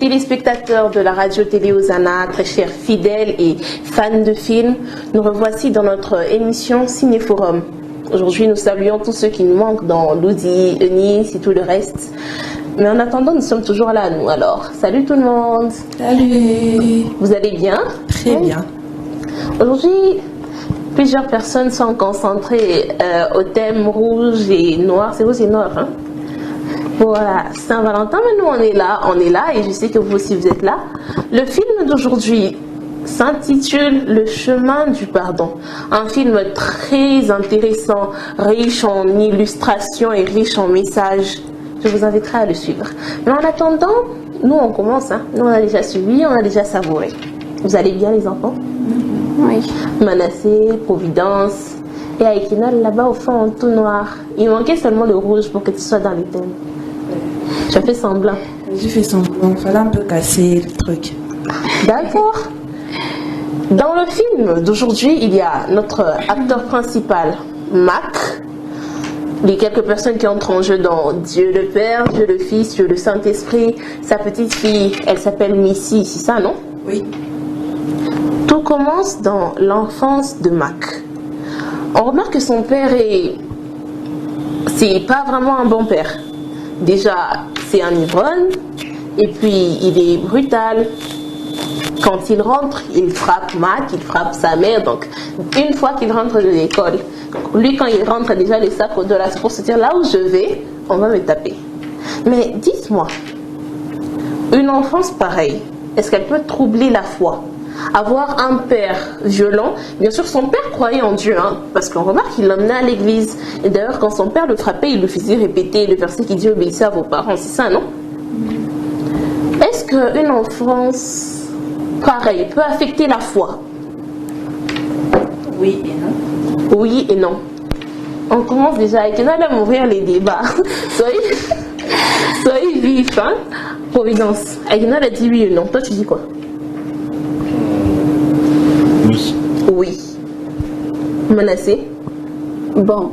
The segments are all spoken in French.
téléspectateurs de la radio-télé Hosanna, très chers fidèles et fans de films, nous revoici dans notre émission Cinéforum. Aujourd'hui, nous saluons tous ceux qui nous manquent dans Ludi, Eunice et tout le reste. Mais en attendant, nous sommes toujours là, nous. Alors, salut tout le monde. Salut. Vous allez bien? Très bien. Aujourd'hui, plusieurs personnes sont concentrées au thème rouge et noir. C'est rouge et noir, hein? Voilà, Saint-Valentin, mais nous on est là et je sais que vous aussi vous êtes là. Le film d'aujourd'hui s'intitule Le chemin du pardon. Un film très intéressant, riche en illustrations et riche en messages. Je vous inviterai à le suivre. Mais en attendant, nous on commence, hein. Nous on a déjà suivi, on a déjà savouré. Vous allez bien les enfants? Oui. Manassé, Providence et Aikinal là-bas au fond en tout noir. Il manquait seulement le rouge pour que tu sois dans les thèmes. Tu as fait semblant. J'ai fait semblant, il fallait un peu casser le truc. D'accord. Dans le film d'aujourd'hui, il y a notre acteur principal, Mac. Les quelques personnes qui entrent en jeu dans Dieu le Père, Dieu le Fils, Dieu le Saint-Esprit. Sa petite fille, elle s'appelle Missy, c'est ça, non? Oui. Tout commence dans l'enfance de Mac. On remarque que son père c'est pas vraiment un bon père. Déjà, c'est un ivrogne, et puis il est brutal. Quand il rentre, il frappe Mac, il frappe sa mère. Donc, une fois qu'il rentre de l'école, lui, quand il rentre, déjà les sacs au-delà, c'est pour se dire là où je vais, on va me taper. Mais dites-moi, une enfance pareille, est-ce qu'elle peut troubler la foi? Avoir un père violent, bien sûr son père croyait en Dieu, hein, parce qu'on remarque qu'il l'emmenait à l'église. Et d'ailleurs quand son père le frappait, il lui faisait répéter le verset qui dit obéissez à vos parents, c'est ça, non? Est-ce qu'une enfance pareille peut affecter la foi? Oui et non. Oui et non. On commence déjà avec on allait m'ouvrir les débats. Soyez vif, hein? Providence. Aïna a dit oui ou non. Toi tu dis quoi? Oui. Oui. Manassé? Bon,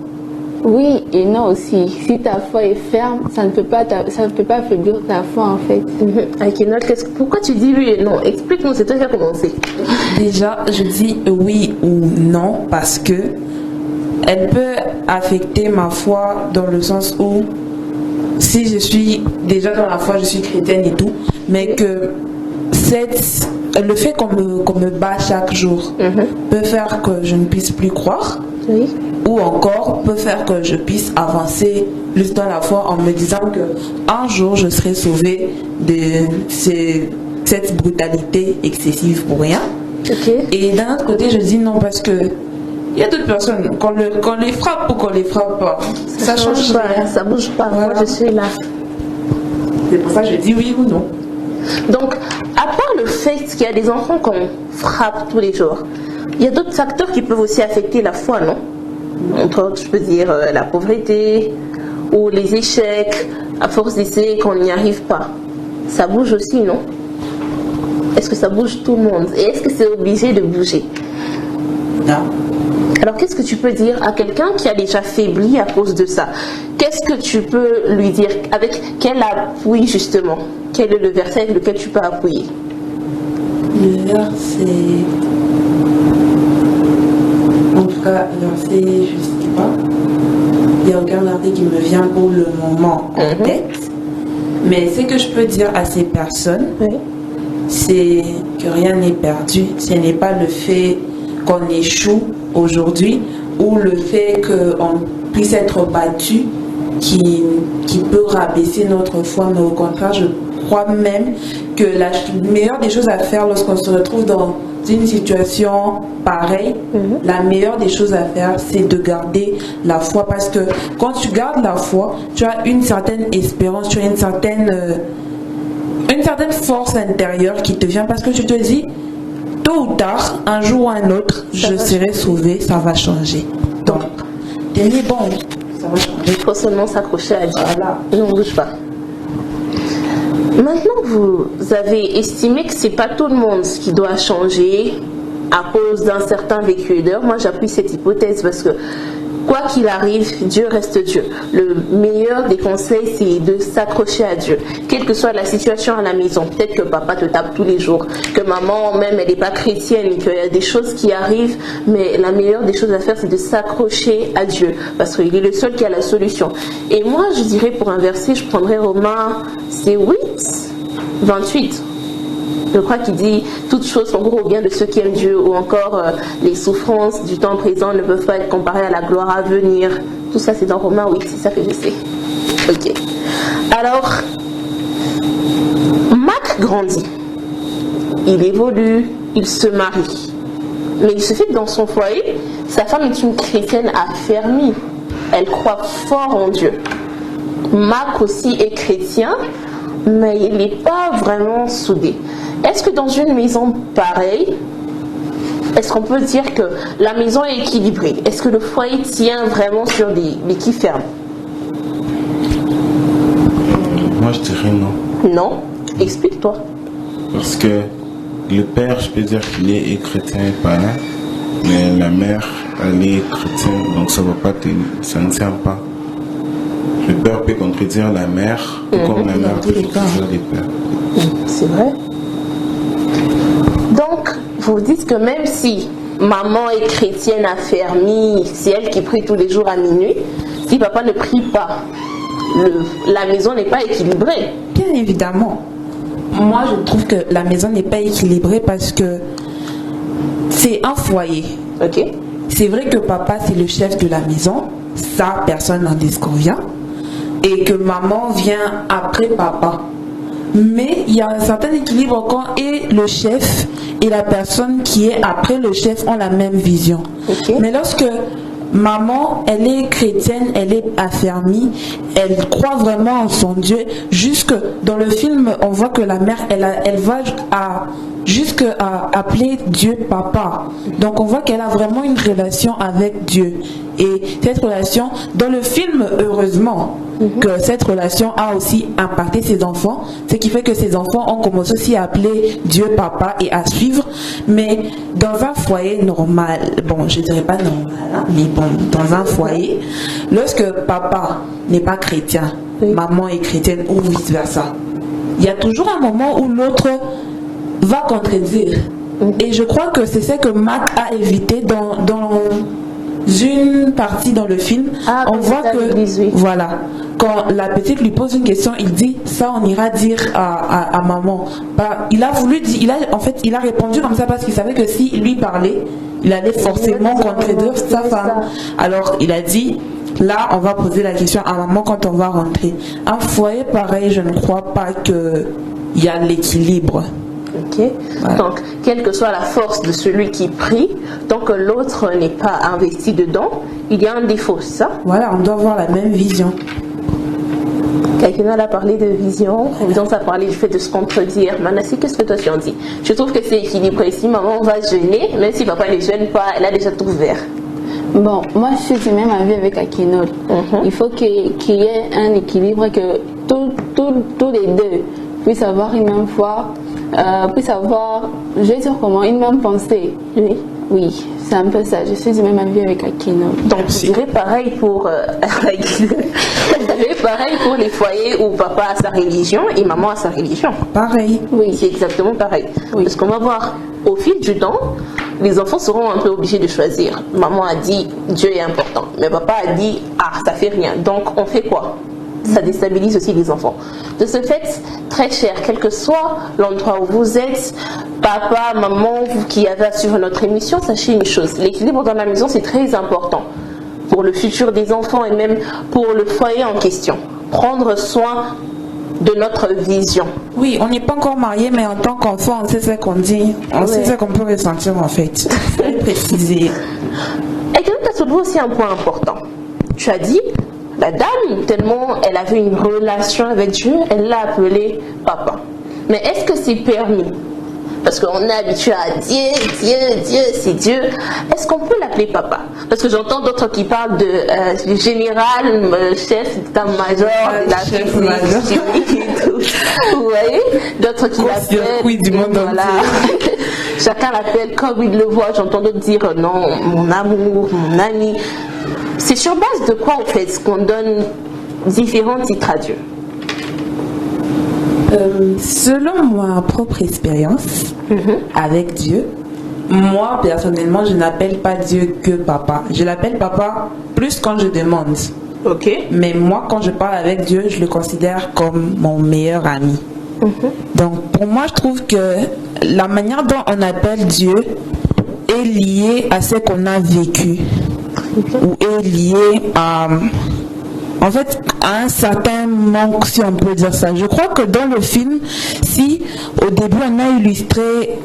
oui et non aussi. Si ta foi est ferme, ça ne peut pas affaiblir ta foi en fait. Akina, pourquoi tu dis oui et non? Explique-nous, c'est toi qui as commencé. Déjà, je dis oui ou non parce que elle peut affecter ma foi dans le sens où si je suis déjà dans la foi, je suis chrétienne et tout, mais que le fait qu'on me bat chaque jour peut faire que je ne puisse plus croire, Oui. ou encore peut faire que je puisse avancer plus dans la foi en me disant que un jour je serai sauvée de cette brutalité excessive pour rien. Ok. Et d'un autre côté, je dis non parce que il y a d'autres personnes, qu'on les frappe ou qu'on les frappe pas, ça change pas, rien. ça bouge pas. Voilà. Moi je suis là. C'est pour ça que je dis oui ou non. Donc, à part le fait qu'il y a des enfants qu'on frappe tous les jours, il y a d'autres facteurs qui peuvent aussi affecter la foi, non? Entre autres, je peux dire la pauvreté ou les échecs, à force d'essayer qu'on n'y arrive pas. Ça bouge aussi, non? Est-ce que ça bouge tout le monde? Et est-ce que c'est obligé de bouger? Non. Alors, qu'est-ce que tu peux dire à quelqu'un qui a déjà faibli à cause de ça? Qu'est-ce que tu peux lui dire? Avec quel appui, justement? Quel est le verset avec lequel tu peux appuyer? Le verset, en tout cas, le verset, je ne sais pas. Il n'y a aucun verset qui me vient pour le moment en tête. Mais ce que je peux dire à ces personnes, Oui. c'est que rien n'est perdu. Ce n'est pas le fait qu'on échoue aujourd'hui ou le fait qu'on puisse être battu qui peut rabaisser notre foi, mais au contraire, je crois même que la meilleure des choses à faire lorsqu'on se retrouve dans une situation pareille, la meilleure des choses à faire, c'est de garder la foi, parce que quand tu gardes la foi, tu as une certaine espérance, tu as une certaine force intérieure qui te vient, parce que tu te dis tôt ou tard, un jour ou un autre, je serai sauvé, ça va changer. Donc, tenez bon, ça va changer. Il faut seulement s'accrocher à Dieu. Voilà. Et on ne bouge pas. Maintenant que vous avez estimé que c'est pas tout le monde qui doit changer à cause d'un certain vécu, d'ailleurs moi j'appuie cette hypothèse parce que quoi qu'il arrive, Dieu reste Dieu. Le meilleur des conseils, c'est de s'accrocher à Dieu. Quelle que soit la situation à la maison, peut-être que papa te tape tous les jours, que maman même elle n'est pas chrétienne, qu'il y a des choses qui arrivent, mais la meilleure des choses à faire, c'est de s'accrocher à Dieu, parce qu'il est le seul qui a la solution. Et moi, je dirais pour un verset, je prendrais Romains, c'est 8, 28. Je crois qu'il dit toutes choses concourent au bien de ceux qui aiment Dieu, ou encore les souffrances du temps présent ne peuvent pas être comparées à la gloire à venir. Tout ça c'est dans Romains 8, c'est ça que je sais. Ok. Alors, Mac grandit, il évolue, il se marie. Mais il se fait que dans son foyer, sa femme est une chrétienne affermie. Elle croit fort en Dieu. Mac aussi est chrétien, mais il n'est pas vraiment soudé. Est-ce que dans une maison pareille, est-ce qu'on peut dire que la maison est équilibrée? Est-ce que le foyer tient vraiment sur des béquilles fermes? Moi, je dirais non. Non? Explique-toi. Parce que le père, je peux dire qu'il est chrétien et païen, mais la mère, elle est chrétienne, donc ça ne tient pas. Le père peut contredire la mère, comme la mère peut contredire le père. C'est vrai. Donc, vous dites que même si maman est chrétienne affermie, c'est elle qui prie tous les jours à minuit, si papa ne prie pas, la maison n'est pas équilibrée. Bien évidemment. Moi, je trouve que la maison n'est pas équilibrée parce que c'est un foyer. Ok. C'est vrai que papa, c'est le chef de la maison. Ça, personne n'en disconvient. Et que maman vient après papa. Mais il y a un certain équilibre quand et le chef et la personne qui est après le chef ont la même vision. Okay. Mais lorsque maman, elle est chrétienne, elle est affermie, elle croit vraiment en son Dieu. Jusque dans le film, on voit que la mère, elle va jusqu'à appeler Dieu papa. Donc on voit qu'elle a vraiment une relation avec Dieu. Et cette relation, dans le film, heureusement, que cette relation a aussi impacté ses enfants, ce qui fait que ses enfants ont commencé aussi à appeler Dieu papa et à suivre. Mais dans un foyer normal, bon, je dirais pas normal, hein, mais bon, dans un foyer, lorsque papa n'est pas chrétien, maman est chrétienne ou vice versa, il y a toujours un moment où l'autre va contredire. Et je crois que c'est ce que Mac a évité dans une partie dans le film. On voit que voilà, quand la petite lui pose une question, il dit ça on ira dire à maman. Il a voulu dire, il a répondu comme ça parce qu'il savait que s'il lui parlait, il allait forcément contredire sa femme. Alors il a dit là on va poser la question à maman quand on va rentrer. Un foyer pareil, je ne crois pas que il y a l'équilibre. Ok. Voilà. Donc, quelle que soit la force de celui qui prie, tant que l'autre n'est pas investi dedans, il y a un défaut, c'est ça? Voilà, on doit avoir la même vision. Quelqu'un a parlé de vision, on a parlé du fait de se contredire. Manassi, qu'est-ce que toi tu en dis? Je trouve que c'est équilibré. Ici, maman va jeûner, même si papa ne jeûne pas, elle a déjà tout ouvert. Bon, moi je suis du même avis avec Akinol. Il faut qu'il y ait un équilibre, que tous les deux puissent avoir une même foi, puissent avoir, je vais dire comment, une même pensée. Oui, c'est un peu ça. Je suis du même avis avec Akinol. Donc, je dirais pareil pour pareil pour les foyers où papa a sa religion et maman a sa religion. Pareil. Oui, c'est exactement pareil. Oui. Parce qu'on va voir, au fil du temps, les enfants seront un peu obligés de choisir. Maman a dit, Dieu est important. Mais papa a dit, ça fait rien. Donc, on fait quoi? Ça déstabilise aussi les enfants. De ce fait, très cher, quel que soit l'endroit où vous êtes, papa, maman, vous qui avez à suivre notre émission, sachez une chose, l'équilibre dans la maison, c'est très important pour le futur des enfants et même pour le foyer en question. Prendre soin de notre vision. Oui, on n'est pas encore marié, mais en tant qu'enfant, on sait ce qu'on dit, on sait ce qu'on peut ressentir en fait. Très précisé. Et tu as soulevé aussi un point important. Tu as dit, la dame, tellement elle avait une relation avec Dieu, elle l'a appelé papa. Mais est-ce que c'est permis? Parce qu'on est habitué à Dieu, c'est Dieu. Est-ce qu'on peut l'appeler papa? Parce que j'entends d'autres qui parlent de général, chef d'état-major, de la physique et tout. Vous voyez? D'autres qui l'appellent. Oui, du monde voilà. Chacun l'appelle comme il le voit. J'entends d'autres dire non, mon amour, mon ami. C'est sur base de quoi, en fait, qu'on donne différents titres à Dieu? Selon ma propre expérience avec Dieu, moi personnellement, je n'appelle pas Dieu que papa. Je l'appelle papa plus quand je demande. Ok. Mais moi, quand je parle avec Dieu, je le considère comme mon meilleur ami. Donc, pour moi, je trouve que la manière dont on appelle Dieu est liée à ce qu'on a vécu ou est liée à, en fait, à un certain manque, si on peut dire ça. Je crois que dans le film, si au début on a illustré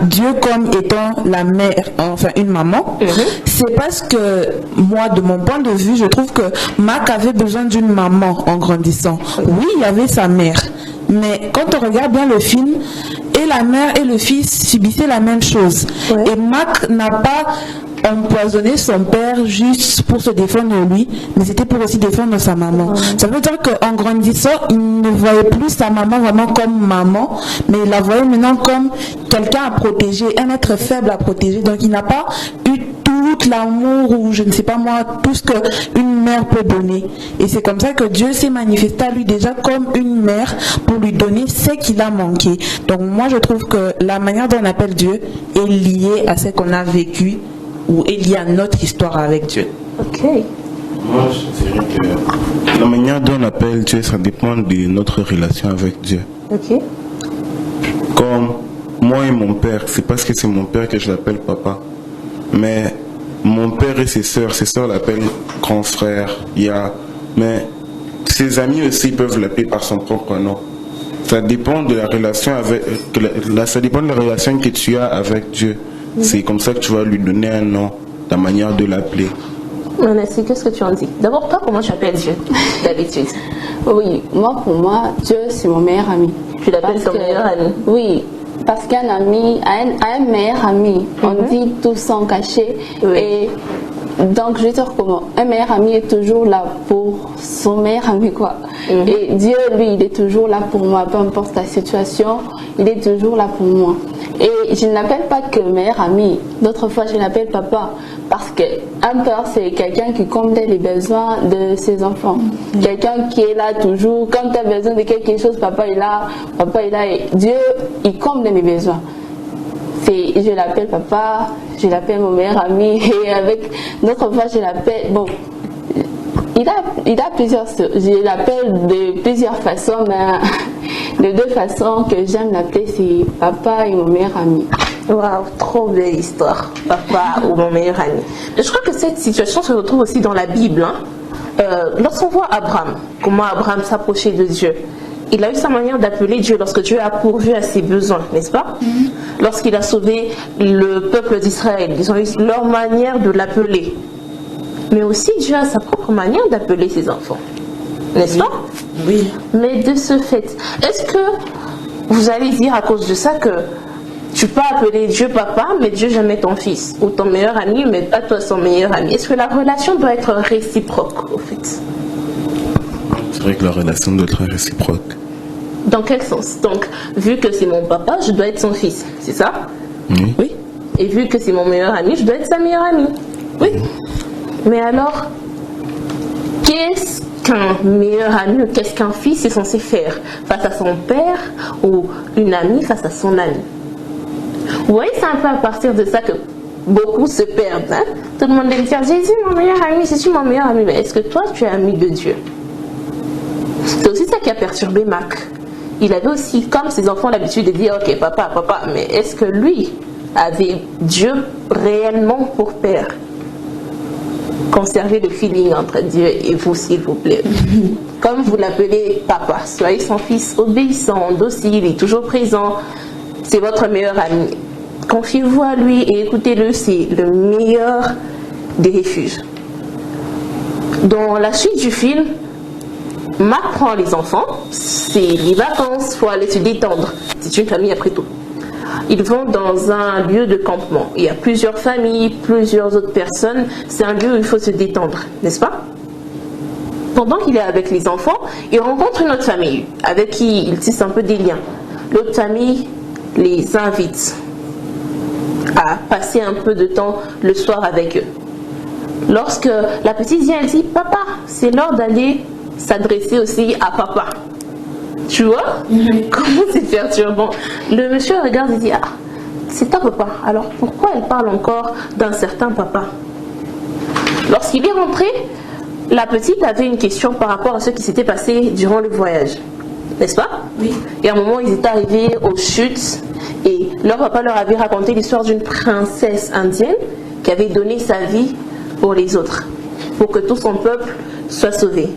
Dieu comme étant la mère, enfin une maman, c'est parce que moi, de mon point de vue, je trouve que Mac avait besoin d'une maman en grandissant. Oui, il y avait sa mère, mais quand on regarde bien le film, et la mère et le fils subissaient la même chose. Et Mac n'a pas empoisonné son père juste pour se défendre lui, mais c'était pour aussi défendre sa maman. Ça veut dire qu'en grandissant, il ne voyait plus sa maman vraiment comme maman, mais il la voyait maintenant comme quelqu'un à protéger, un être faible à protéger. Donc il n'a pas eu tout l'amour ou je ne sais pas moi, tout ce qu'une mère peut donner. Et c'est comme ça que Dieu s'est manifesté à lui déjà comme une mère pour lui donner ce qu'il a manqué. Donc moi je trouve que la manière dont on appelle Dieu est liée à ce qu'on a vécu ou est lié à notre histoire avec Dieu. Ok. Moi, je dirais que la manière dont on appelle Dieu, ça dépend de notre relation avec Dieu. Ok. Comme moi et mon père, c'est parce que c'est mon père que je l'appelle papa. Mais mon père et ses sœurs l'appellent grand frère, mais ses amis aussi peuvent l'appeler par son propre nom. Ça dépend de la relation ça dépend de la relation que tu as avec Dieu. C'est comme ça que tu vas lui donner un nom, ta manière de l'appeler. Nancy, qu'est-ce que tu en dis? D'abord, toi, comment tu appelles Dieu d'habitude? Oui, pour moi, Dieu, c'est mon meilleur ami. Tu l'appelles ton meilleur ami? Oui, parce qu'un ami, un meilleur ami, on dit tout sans cacher. Et donc, je vais dire comment. Un meilleur ami est toujours là pour son meilleur ami, quoi. Et Dieu, lui, il est toujours là pour moi, peu importe la situation, il est toujours là pour moi. Et je ne l'appelle pas que meilleur ami. D'autres fois, je l'appelle papa. Parce qu'un père, c'est quelqu'un qui comble les besoins de ses enfants. Quelqu'un qui est là toujours. Quand tu as besoin de quelque chose, papa est là. Et Dieu, il comble mes besoins. Je l'appelle papa, je l'appelle mon meilleur ami. Et avec d'autres fois, je l'appelle... Bon, il a plusieurs... Je l'appelle de plusieurs façons, mais de deux façons que j'aime l'appeler, c'est papa et mon meilleur ami. Waouh, trop belle histoire, papa ou mon meilleur ami. Je crois que cette situation se retrouve aussi dans la Bible. Lorsqu'on voit Abraham, comment Abraham s'approchait de Dieu, il a eu sa manière d'appeler Dieu lorsque Dieu a pourvu à ses besoins, n'est-ce pas? Lorsqu'il a sauvé le peuple d'Israël, ils ont eu leur manière de l'appeler. Mais aussi Dieu a sa propre manière d'appeler ses enfants, n'est-ce pas? Oui. Mais de ce fait, est-ce que vous allez dire à cause de ça que tu peux appeler Dieu papa, mais Dieu jamais ton fils, ou ton meilleur ami, mais pas toi son meilleur ami? Est-ce que la relation doit être réciproque, au fait? C'est vrai que la relation doit être réciproque. Dans quel sens? Donc, vu que c'est mon papa, je dois être son fils, c'est ça? Oui. Et vu que c'est mon meilleur ami, je dois être sa meilleure amie. Oui. Mais alors, qu'est-ce qu'un meilleur ami ou qu'est-ce qu'un fils est censé faire face à son père ou une amie face à son ami? Vous voyez, c'est un peu à partir de ça que beaucoup se perdent. Hein? Tout le monde aime dire Jésus, mon meilleur ami, Jésus, mon meilleur ami. Mais est-ce que toi, tu es ami de Dieu? C'est aussi ça qui a perturbé Mac. Il avait aussi, comme ses enfants, l'habitude de dire ok, papa, mais est-ce que lui avait Dieu réellement pour père? Conservez le feeling entre Dieu et vous, s'il vous plaît. Comme vous l'appelez papa, soyez son fils obéissant, docile et toujours présent. C'est votre meilleur ami. Confiez-vous à lui et écoutez-le, c'est le meilleur des refuges. Dans la suite du film, Mac prend les enfants, c'est les vacances, il faut aller se détendre. C'est une famille après tout. Ils vont dans un lieu de campement. Il y a plusieurs familles, plusieurs autres personnes. C'est un lieu où il faut se détendre, n'est-ce pas? Pendant qu'il est avec les enfants, il rencontre une autre famille avec qui il tisse un peu des liens. L'autre famille les invite à passer un peu de temps le soir avec eux. Lorsque la petite vient, elle dit « Papa, c'est l'heure d'aller s'adresser aussi à papa. » Tu vois comment c'est perturbant. Le monsieur regarde et dit « Ah, c'est ta papa. Alors pourquoi elle parle encore d'un certain papa ?» Lorsqu'il est rentré, la petite avait une question par rapport à ce qui s'était passé durant le voyage. N'est-ce pas? Oui. Et à un moment, ils étaient arrivés aux chutes et leur papa leur avait raconté l'histoire d'une princesse indienne qui avait donné sa vie pour les autres, pour que tout son peuple soit sauvé.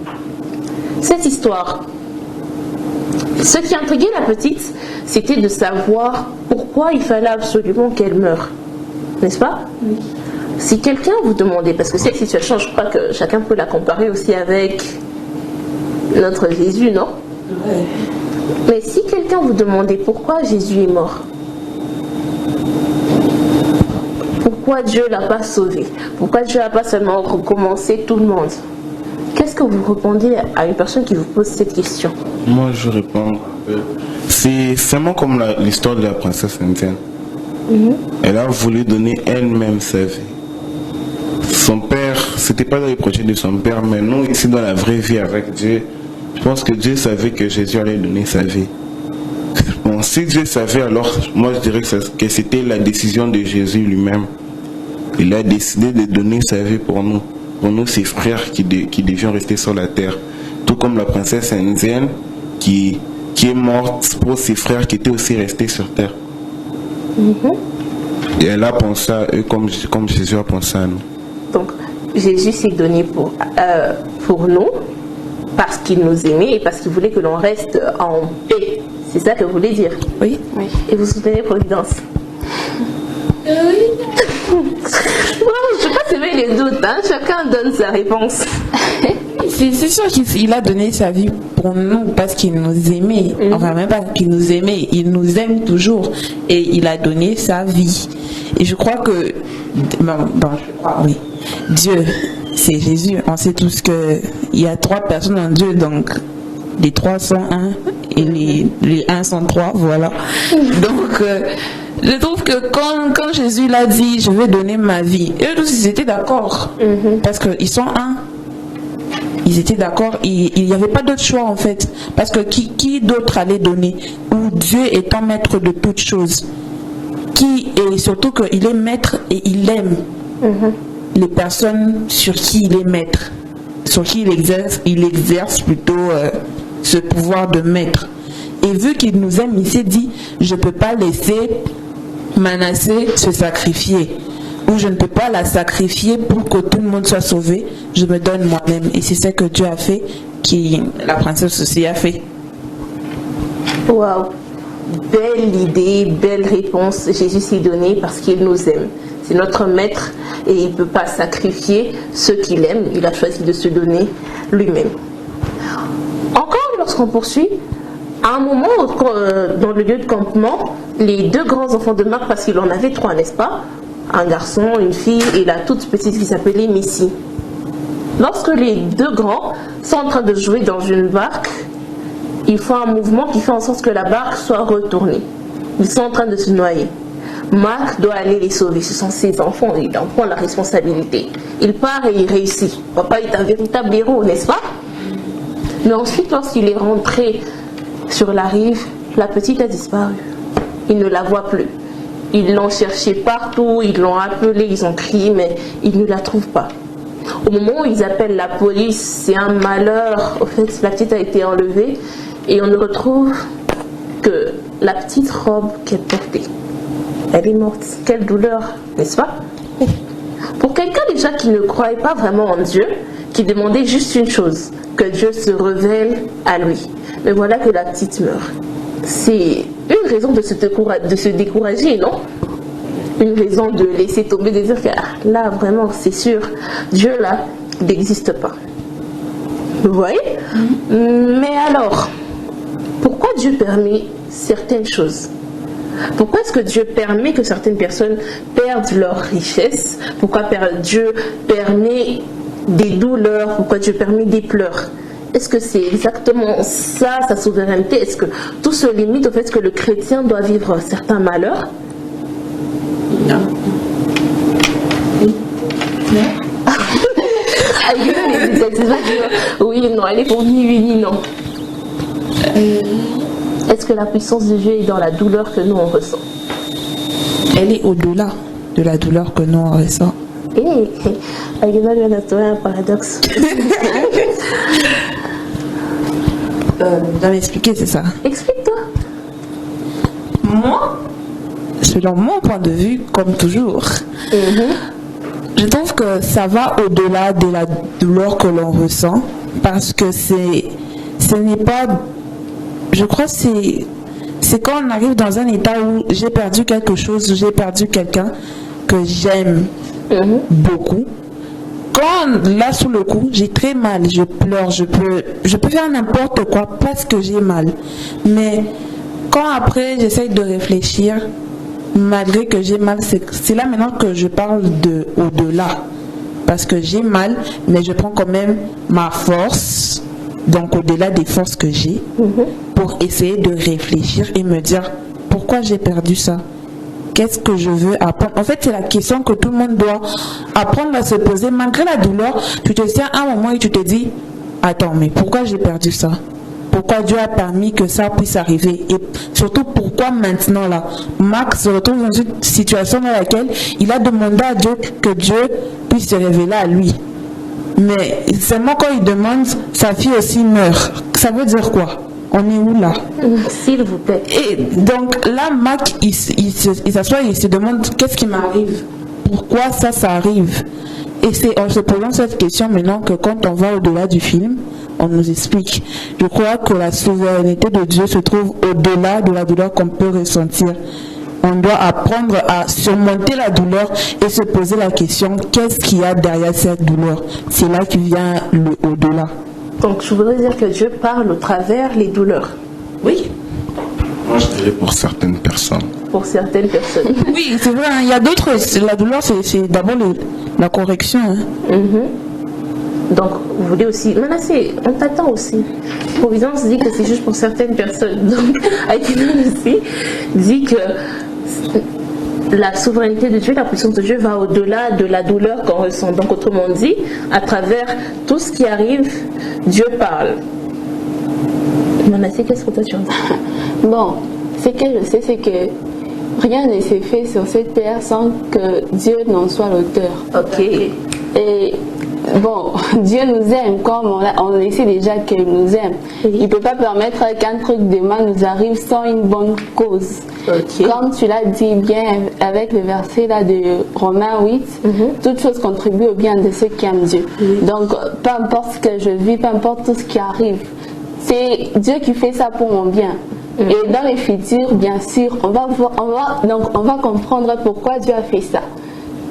Cette histoire, ce qui intriguait la petite, c'était de savoir pourquoi il fallait absolument qu'elle meure. N'est-ce pas? Oui. Si quelqu'un vous demandait, parce que cette situation, je crois que chacun peut la comparer aussi avec notre Jésus, non? Ouais. Mais si quelqu'un vous demandait pourquoi Jésus est mort, pourquoi Dieu ne l'a pas sauvé, pourquoi Dieu n'a pas seulement recommencé tout le monde, qu'est-ce que vous répondez à une personne qui vous pose cette question? Moi, je réponds. C'est seulement comme l'histoire de la princesse indienne. Elle a voulu donner elle-même sa vie. Son père, c'était pas dans les projets de son père, mais nous, ici dans la vraie vie avec Dieu, je pense que Dieu savait que Jésus allait donner sa vie. Bon, si Dieu savait, alors moi je dirais que c'était la décision de Jésus lui-même. Il a décidé de donner sa vie pour nous ses frères qui devions rester sur la terre. Tout comme la princesse indienne qui est morte pour ses frères qui étaient aussi restés sur terre. Et elle a pensé à eux comme Jésus a pensé à nous. Donc, Jésus s'est donné pour nous, parce qu'il nous aimait et parce qu'il voulait que l'on reste en paix. C'est ça que vous voulez dire? Oui. Oui. Et vous soutenez Providence? Oui. Bon, je ne vais pas semer les doutes, hein? Chacun donne sa réponse. C'est sûr qu'il a donné sa vie pour nous parce qu'il nous aimait. Enfin, même pas qu'il nous aimait, il nous aime toujours. Et il a donné sa vie. Et je crois que... oui. Dieu, c'est Jésus. On sait tous qu'il y a 3 personnes en Dieu, donc les 3 sont 1 et les 1 sont 3, voilà. Donc, je trouve que quand Jésus l'a dit, je vais donner ma vie, eux tous ils étaient d'accord. Parce qu'ils sont 1. Ils étaient d'accord, il n'y avait pas d'autre choix en fait. Parce que qui d'autre allait donner? Ou Dieu étant maître de toutes choses. Et surtout qu'il est maître et il aime les personnes sur qui il est maître. Sur qui il exerce plutôt ce pouvoir de maître. Et vu qu'il nous aime, il s'est dit, je ne peux pas laisser Manassé se sacrifier. Ou je ne peux pas la sacrifier pour que tout le monde soit sauvé, je me donne moi-même. Et c'est ce que Dieu a fait, la princesse aussi a fait. Waouh! Belle idée, belle réponse. Jésus s'est donné parce qu'il nous aime. C'est notre maître et il ne peut pas sacrifier ceux qu'il aime. Il a choisi de se donner lui-même. Encore lorsqu'on poursuit, à un moment dans le lieu de campement, les 2 grands enfants de Marc, parce qu'il en avait 3, n'est-ce pas? Un garçon, une fille et la toute petite qui s'appelait Missy. Lorsque les 2 grands sont en train de jouer dans une barque, ils font un mouvement qui fait en sorte que la barque soit retournée. Ils sont en train de se noyer. Marc doit aller les sauver. Ce sont ses enfants, il en prend la responsabilité. Il part et il réussit. Papa est un véritable héros, n'est-ce pas? Mais ensuite, lorsqu'il est rentré sur la rive, la petite a disparu. Il ne la voit plus. Ils l'ont cherchée partout, ils l'ont appelée, ils ont crié, mais ils ne la trouvent pas. Au moment où ils appellent la police, c'est un malheur. Au fait, la petite a été enlevée et on ne retrouve que la petite robe qu'elle portait. Elle est morte. Quelle douleur, n'est-ce pas? Pour quelqu'un déjà qui ne croyait pas vraiment en Dieu, qui demandait juste une chose, que Dieu se révèle à lui. Mais voilà que la petite meurt. C'est une raison de se décourager, non? Une raison de laisser tomber, de dire que là, vraiment, c'est sûr, Dieu, là, n'existe pas. Vous voyez? Mais alors, pourquoi Dieu permet certaines choses? Pourquoi est-ce que Dieu permet que certaines personnes perdent leur richesse? Pourquoi Dieu permet des douleurs? Pourquoi Dieu permet des pleurs? est-ce que c'est exactement ça, sa souveraineté? Est-ce que tout se limite au fait que le chrétien doit vivre certains malheurs? Non. Oui, non, elle est pour ni oui ni non. Est-ce que la puissance de Dieu est dans la douleur que nous on ressent? Elle est au-delà de la douleur que nous on ressent. Aguena vient d'instaurer un paradoxe. Je dois m'expliquer, c'est ça. Explique-toi. Moi, selon mon point de vue, comme toujours, je trouve que ça va au-delà de la douleur que l'on ressent, parce que ce n'est pas, je crois que c'est quand on arrive dans un état où j'ai perdu quelque chose, j'ai perdu quelqu'un que j'aime beaucoup. Quand là sous le coup, j'ai très mal, je pleure, je peux faire n'importe quoi parce que j'ai mal. Mais quand après j'essaye de réfléchir, malgré que j'ai mal, c'est là maintenant que je parle de au-delà. Parce que j'ai mal, mais je prends quand même ma force, donc au-delà des forces que j'ai, pour essayer de réfléchir et me dire pourquoi j'ai perdu ça. Qu'est-ce que je veux apprendre? En fait, c'est la question que tout le monde doit apprendre à se poser. Malgré la douleur, tu te tiens à un moment et tu te dis, attends, mais pourquoi j'ai perdu ça? Pourquoi Dieu a permis que ça puisse arriver? Et surtout, pourquoi maintenant là? Max se retrouve dans une situation dans laquelle il a demandé à Dieu que Dieu puisse se révéler à lui. Mais seulement quand il demande, sa fille aussi meurt. Ça veut dire quoi? On est où là? S'il vous plaît. Et donc là, Mac, il s'assoit et il se demande qu'est-ce qui m'arrive? Pourquoi ça arrive? Et c'est en se posant cette question maintenant que quand on va au-delà du film, on nous explique. Je crois que la souveraineté de Dieu se trouve au-delà de la douleur qu'on peut ressentir. On doit apprendre à surmonter la douleur et se poser la question, qu'est-ce qu'il y a derrière cette douleur? C'est là qu'il vient le au-delà. Donc je voudrais dire que Dieu parle au travers les douleurs. Oui. Moi, je dirais pour certaines personnes. Pour certaines personnes. Oui, c'est vrai. Il y a d'autres. La douleur, c'est d'abord la correction. Donc, vous voulez aussi... Manassé, on t'attend aussi. Providence dit que c'est juste pour certaines personnes. Donc, Aïkina aussi dit que la souveraineté de Dieu, la puissance de Dieu va au-delà de la douleur qu'on ressent. Donc, autrement dit, à travers tout ce qui arrive, Dieu parle. Manassé, qu'est-ce que toi tu en dis? Bon, ce que je sais, c'est que rien ne s'est fait sur cette terre sans que Dieu n'en soit l'auteur. Ok. Et bon, Dieu nous aime comme on sait déjà qu'il nous aime. Il ne peut pas permettre qu'un truc de mal nous arrive sans une bonne cause. Okay. Comme tu l'as dit bien avec le verset là de Romains 8, toute chose contribue au bien de ceux qui aiment Dieu. Donc, peu importe ce que je vis, peu importe tout ce qui arrive, c'est Dieu qui fait ça pour mon bien. Et dans le futur, bien sûr, on va comprendre pourquoi Dieu a fait ça.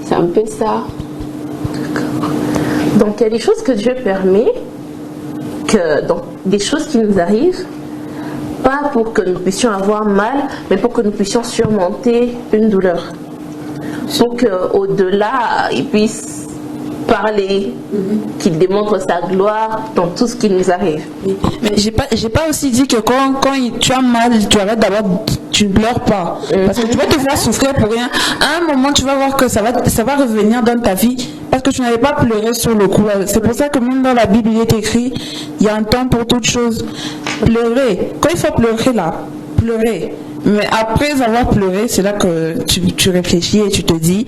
C'est un peu ça. Donc il y a des choses que Dieu permet, donc des choses qui nous arrivent, pas pour que nous puissions avoir mal, mais pour que nous puissions surmonter une douleur. Pour qu'au-delà, il puisse parler, qu'il démontre sa gloire dans tout ce qui nous arrive. Mais j'ai pas aussi dit que quand tu as mal, tu arrêtes d'abord, tu ne pleures pas. Parce que tu vas te faire souffrir pour rien. À un moment, tu vas voir que ça va revenir dans ta vie parce que tu n'avais pas pleuré sur le coup. C'est pour ça que même dans la Bible, il est écrit, il y a un temps pour toute chose. Pleurer. Quand il faut pleurer là, pleurer. Mais après avoir pleuré, c'est là que tu réfléchis et tu te dis,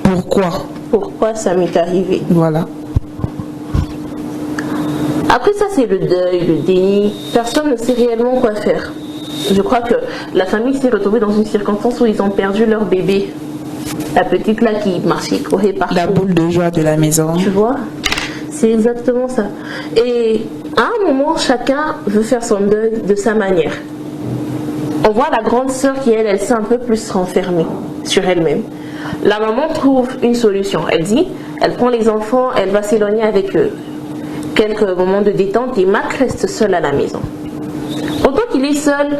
pourquoi ça m'est arrivé? Voilà. Après ça, c'est le deuil, le déni. Personne ne sait réellement quoi faire. Je crois que la famille s'est retrouvée dans une circonstance où ils ont perdu leur bébé. La petite là qui marchait, courait partout. La boule de joie de la maison. Tu vois? C'est exactement ça. Et à un moment, chacun veut faire son deuil de sa manière. On voit la grande sœur qui, elle s'est un peu plus renfermée sur elle-même. La maman trouve une solution. Elle prend les enfants, elle va s'éloigner avec eux. Quelques moments de détente et Mac reste seul à la maison. Autant qu'il est seul,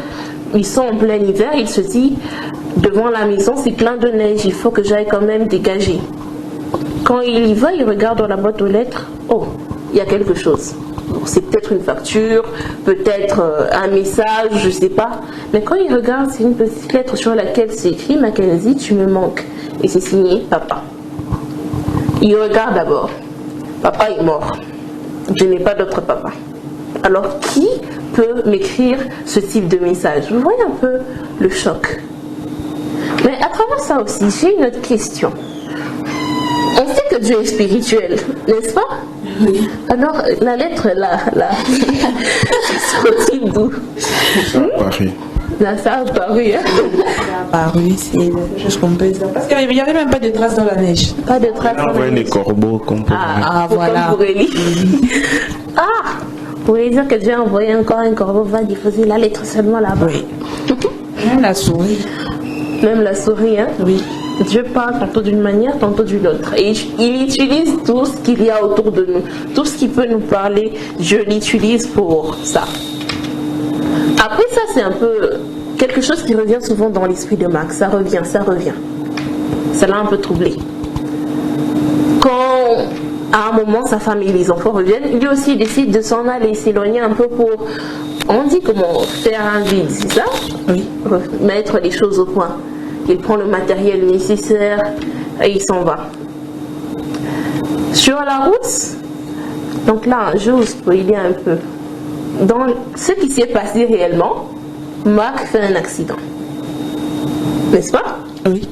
ils sont en plein hiver, il se dit, devant la maison, c'est plein de neige, il faut que j'aille quand même dégager. Quand il y va, il regarde dans la boîte aux lettres, oh, il y a quelque chose. c'est peut-être une facture, peut-être un message, je sais pas. Mais quand il regarde, c'est une petite lettre sur laquelle c'est écrit Mackenzie, tu me manques. Et c'est signé papa. Il regarde d'abord. Papa est mort. Je n'ai pas d'autre papa. Alors qui peut m'écrire ce type de message? Vous voyez un peu le choc. Mais à travers ça aussi, j'ai une autre question. On sait que Dieu est spirituel, n'est-ce pas? Oui. Alors, la lettre, là, c'est d'où? Ça a paru. Là, ça a apparu, hein? Apparu, c'est la chose qu'on peut dire. Parce qu'il n'y avait même pas de traces dans la neige. Pas de traces. On voit les corbeaux qu'on peut voir. Ah, voilà. Comme pour Élie. Ah! Vous voulez dire que Dieu a envoyé encore un corbeau, va diffuser la lettre seulement là-bas. Oui. Même la souris. Même la souris, hein? Oui. Dieu parle tantôt d'une manière, tantôt d'une autre. Et il utilise tout ce qu'il y a autour de nous. Tout ce qui peut nous parler, Dieu l'utilise pour ça. Après ça, c'est un peu quelque chose qui revient souvent dans l'esprit de Max. Ça revient. Ça l'a un peu troublé. Quand, à un moment, sa femme et les enfants reviennent, lui aussi décide de s'en aller, s'éloigner un peu pour, on dit comment, faire un vide, c'est ça? Oui. Mettre les choses au point. Il prend le matériel nécessaire et il s'en va. Sur la route, donc là, je vous spoiler un peu. Dans ce qui s'est passé réellement, Marc fait un accident. N'est-ce pas? Oui.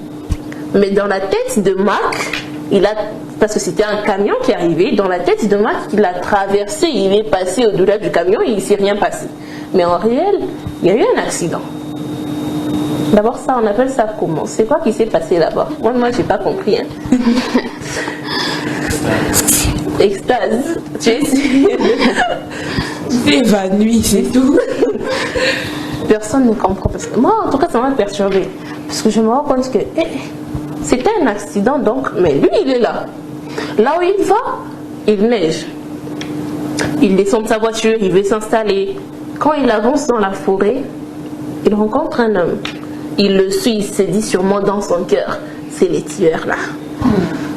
Mais dans la tête de Marc, parce que c'était un camion qui arrivait, dans la tête de Marc, il a traversé, il est passé au-delà du camion et il ne s'est rien passé. Mais en réel, il y a eu un accident. D'abord, ça, on appelle ça comment? C'est quoi qui s'est passé là-bas? Moi, j'ai pas compris. Hein. Extase. Tu es Évanoui, c'est tout. Personne ne comprend. Parce que moi, en tout cas, ça m'a perturbé. Parce que je me rends compte que c'était un accident, donc, mais lui, il est là. Là où il va, il neige. Il descend de sa voiture, il veut s'installer. Quand il avance dans la forêt, il rencontre un homme. Il le suit, il se dit sûrement dans son cœur, c'est les tueurs là.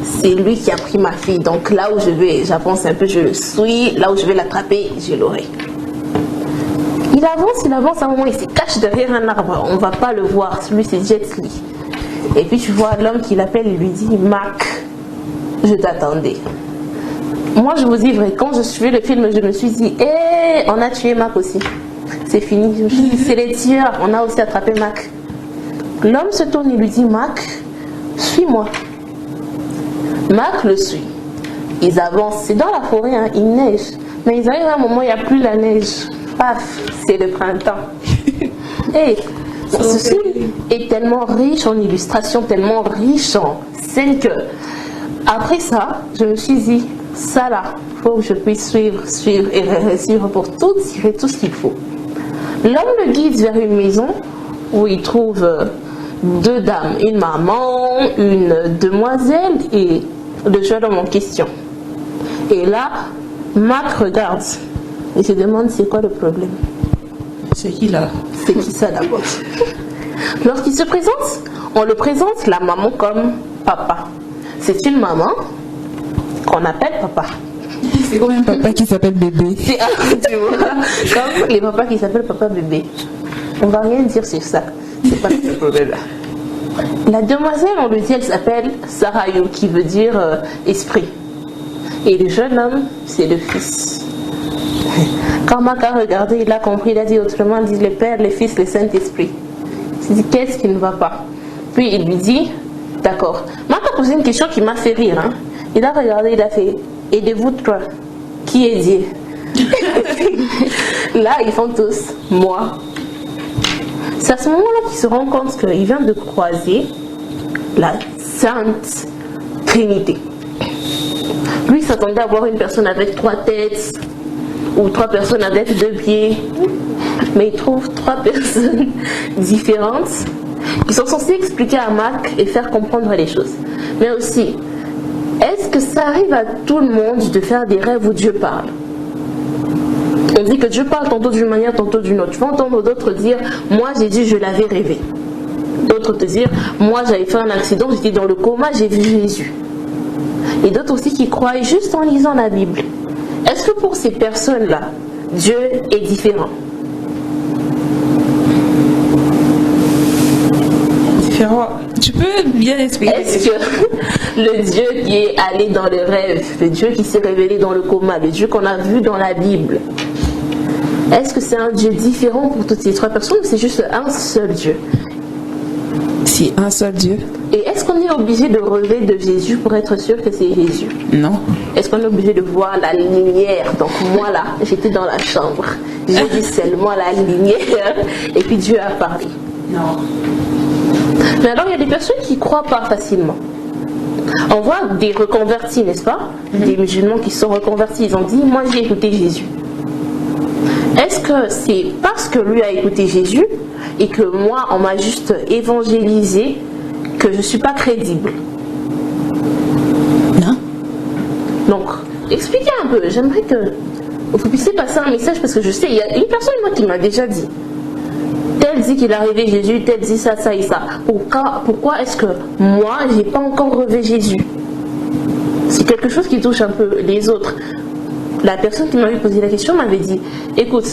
C'est lui qui a pris ma fille. Donc là où je vais, j'avance un peu, je le suis. Là où je vais l'attraper, je l'aurai. Il avance, à un moment, il se cache derrière un arbre. On ne va pas le voir. Celui, c'est Jet Li. Et puis tu vois l'homme qui l'appelle, il lui dit, Mac, je t'attendais. Moi, je vous dis vrai, quand je suis le film, je me suis dit, on a tué Mac aussi. C'est fini. Je me suis dit, c'est les tueurs. On a aussi attrapé Mac. L'homme se tourne et lui dit, Mac, suis-moi. Mac le suit. Ils avancent. C'est dans la forêt, hein, il neige. Mais ils arrivent à un moment, il n'y a plus la neige. Paf, c'est le printemps. Et ce film est tellement riche en illustrations, tellement riche en scènes que, après ça, je me suis dit, ça là, il faut que je puisse suivre et suivre pour tout tirer tout ce qu'il faut. L'homme le guide vers une maison où il trouve deux dames, une maman, une demoiselle et le jeune homme en question. Et là, Mac regarde et se demande c'est quoi le problème. C'est qui là? C'est qui ça d'abord? Lorsqu'il se présente, on le présente la maman comme papa. C'est une maman qu'on appelle papa. C'est comme un papa qui s'appelle bébé. C'est tu vois, comme les papas qui s'appellent papa bébé. On va rien dire sur ça. C'est pas ce problème-là. La demoiselle, on lui dit, elle s'appelle Sarayu, qui veut dire esprit. Et le jeune homme, c'est le fils. Quand Mac a regardé, il a compris, il a dit autrement, il dit le Père, le Fils, le Saint-Esprit. Il dit, qu'est-ce qui ne va pas? Puis il lui dit, d'accord. Mac a posé une question qui m'a fait rire. Hein. Il a regardé, il a fait, et de vous trois, qui est Dieu? Là, ils font tous, moi. C'est à ce moment-là qu'il se rend compte qu'il vient de croiser la Sainte Trinité. Lui s'attendait à voir une personne avec 3 têtes ou 3 personnes avec 2 pieds, mais il trouve 3 personnes différentes qui sont censées expliquer à Mac et faire comprendre les choses. Mais aussi, est-ce que ça arrive à tout le monde de faire des rêves où Dieu parle? On dit que Dieu parle tantôt d'une manière, tantôt d'une autre. Tu vas entendre d'autres dire, moi j'ai dit je l'avais rêvé. D'autres te dire, moi j'avais fait un accident, j'étais dans le coma, j'ai vu Jésus. Et d'autres aussi qui croient juste en lisant la Bible. Est-ce que pour ces personnes-là, Dieu est différent? Différent. Tu peux bien expliquer? Est-ce que le Dieu qui est allé dans le rêve, le Dieu qui s'est révélé dans le coma, le Dieu qu'on a vu dans la Bible, est-ce que c'est un Dieu différent pour toutes ces trois personnes ou c'est juste un seul Dieu? C'est un seul Dieu. Et est-ce qu'on est obligé de relever de Jésus pour être sûr que c'est Jésus? Non. Est-ce qu'on est obligé de voir la lumière? Donc moi là, j'étais dans la chambre. J'ai dit seulement la lumière et puis Dieu a parlé. Non. Mais alors il y a des personnes qui croient pas facilement. On voit des reconvertis, n'est-ce pas? Des musulmans qui sont reconvertis. Ils ont dit, moi j'ai écouté Jésus. Est-ce que c'est parce que lui a écouté Jésus et que moi on m'a juste évangélisé que je ne suis pas crédible? Non. Donc, expliquez un peu. J'aimerais que vous puissiez passer un message parce que je sais, il y a une personne moi qui m'a déjà dit. Tel dit qu'il a rêvé Jésus, tel dit ça, ça et ça. Pourquoi est-ce que moi, j'ai pas encore rêvé Jésus? C'est quelque chose qui touche un peu les autres. La personne qui m'avait posé la question m'avait dit, écoute,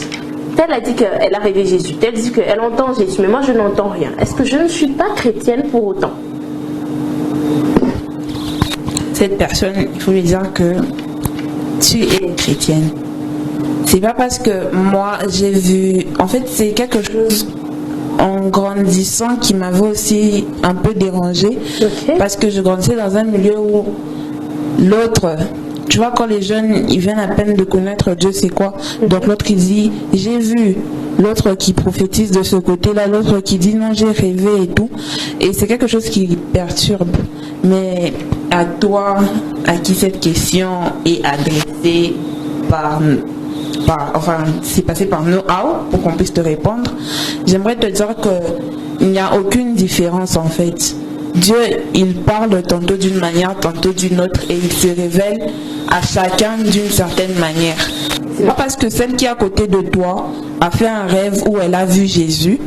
tel a dit qu'elle a rêvé Jésus, tel dit qu'elle entend Jésus, mais moi je n'entends rien. Est-ce que je ne suis pas chrétienne pour autant? Cette personne, il faut lui dire que tu es chrétienne. C'est pas parce que moi j'ai vu. En fait, c'est quelque chose en grandissant qui m'avait aussi un peu dérangée. Okay. Parce que je grandissais dans un milieu où l'autre. Tu vois, quand les jeunes, ils viennent à peine de connaître Dieu, c'est quoi? Donc l'autre, il dit, j'ai vu. L'autre qui prophétise de ce côté-là, l'autre qui dit, non, j'ai rêvé et tout. Et c'est quelque chose qui perturbe. Mais à toi, à qui cette question est adressée enfin, c'est passé par know-how pour qu'on puisse te répondre, j'aimerais te dire qu'il n'y a aucune différence en fait. Dieu, il parle tantôt d'une manière, tantôt d'une autre, et il se révèle à chacun d'une certaine manière. C'est pas parce que celle qui est à côté de toi a fait un rêve où elle a vu Jésus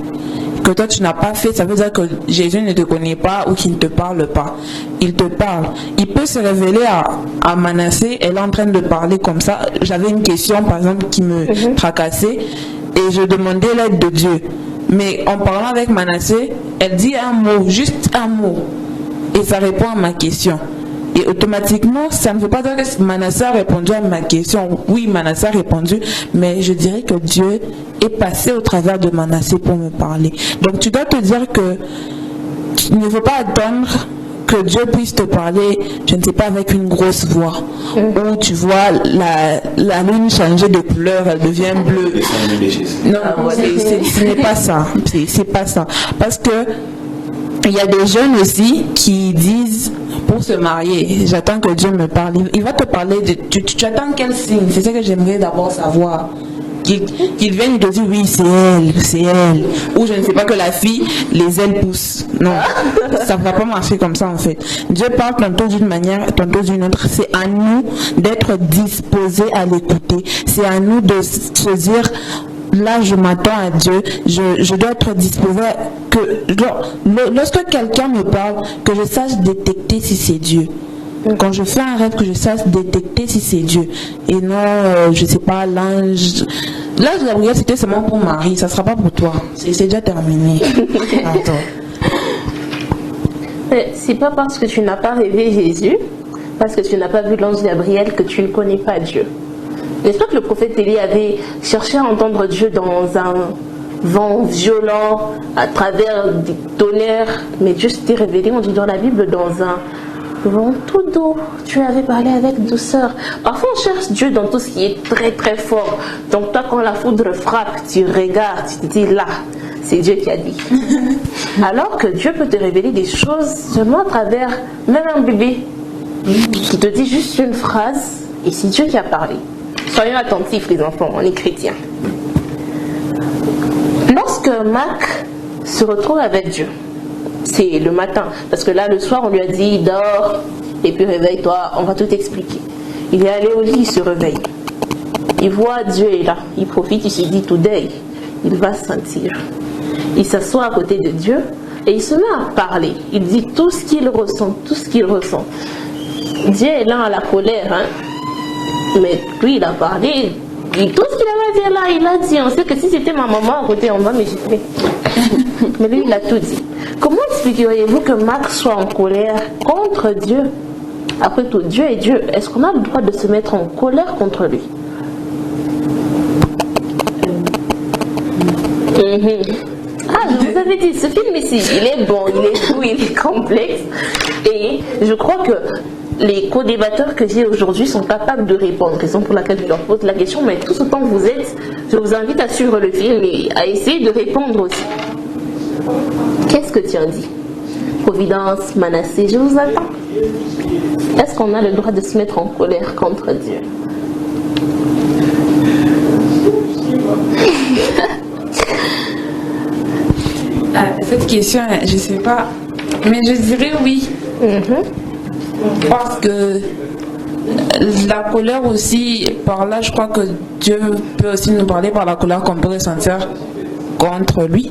que toi tu n'as pas fait, ça veut dire que Jésus ne te connaît pas ou qu'il ne te parle pas. Il te parle. Il peut se révéler à Manassé, elle est en train de parler comme ça. J'avais une question par exemple qui me tracassait et je demandais l'aide de Dieu. Mais en parlant avec Manassé, elle dit un mot, juste un mot, et ça répond à ma question. Et automatiquement, ça ne veut pas dire que Manassé a répondu à ma question. Oui, Manassé a répondu, mais je dirais que Dieu est passé au travers de Manassé pour me parler. Donc tu dois te dire que tu ne faut pas attendre que Dieu puisse te parler, je ne sais pas, avec une grosse voix. Où tu vois la lune changer de couleur, elle devient bleue. Non, ce n'est pas ça. C'est pas ça. Parce que il y a des jeunes aussi qui disent, pour se marier, j'attends que Dieu me parle. Il va te parler de... Tu attends quel signe? C'est ça que j'aimerais d'abord savoir. Qu'il vienne te dire, oui, c'est elle. Ou je ne sais pas, que la fille, les ailes poussent. Non, ça ne va pas marcher comme ça en fait. Dieu parle tantôt d'une manière, tantôt d'une autre. C'est à nous d'être disposés à l'écouter. C'est à nous de se dire... Là, je m'attends à Dieu, je dois être disposé lorsque quelqu'un me parle, que je sache détecter si c'est Dieu. Quand je fais un rêve, que je sache détecter si c'est Dieu. Et non, je sais pas, l'ange. L'ange Gabriel, c'était seulement pour Marie, ça sera pas pour toi. C'est déjà terminé. Attends. C'est pas parce que tu n'as pas rêvé Jésus, parce que tu n'as pas vu l'ange Gabriel, que tu ne connais pas Dieu. N'est-ce pas que le prophète Élie avait cherché à entendre Dieu dans un vent violent, à travers des tonnerres, mais Dieu s'était révélé, on dit dans la Bible, dans un vent tout doux. Tu avais parlé avec douceur. Parfois on cherche Dieu dans tout ce qui est très très fort. Donc toi, quand la foudre frappe, tu regardes, tu te dis là, c'est Dieu qui a dit. Alors que Dieu peut te révéler des choses seulement à travers même un bébé qui te dit juste une phrase, et c'est Dieu qui a parlé. Soyons attentifs les enfants, on est chrétiens. Lorsque Mac se retrouve avec Dieu, c'est le matin, parce que là le soir on lui a dit dors et puis réveille-toi, on va tout expliquer. Il est allé au lit, il se réveille. Il voit Dieu est là, il profite, il se dit today, il va sentir. Il s'assoit à côté de Dieu et il se met à parler. Il dit tout ce qu'il ressent, tout ce qu'il ressent. Dieu est là à la colère, hein. Mais lui, il a parlé. Et tout ce qu'il avait à dire là, il a dit. On sait que si c'était ma maman à côté, on va me gifler. Mais lui, il a tout dit. Comment expliqueriez-vous que Marc soit en colère contre Dieu? Après tout, Dieu est Dieu. Est-ce qu'on a le droit de se mettre en colère contre lui? Ah, je vous avais dit, ce film ici, il est bon, il est fou, il est complexe. Et je crois que les co-débatteurs que j'ai aujourd'hui sont capables de répondre, raison pour laquelle je leur pose la question. Mais tout ce temps que vous êtes, je vous invite à suivre le film et à essayer de répondre aussi. Qu'est-ce que tu en dis? Providence, Manassé, je vous attends. Est-ce qu'on a le droit de se mettre en colère contre Dieu? Cette question, je ne sais pas, mais je dirais oui. Parce que la colère aussi, par là, je crois que Dieu peut aussi nous parler par la colère qu'on peut ressentir contre lui.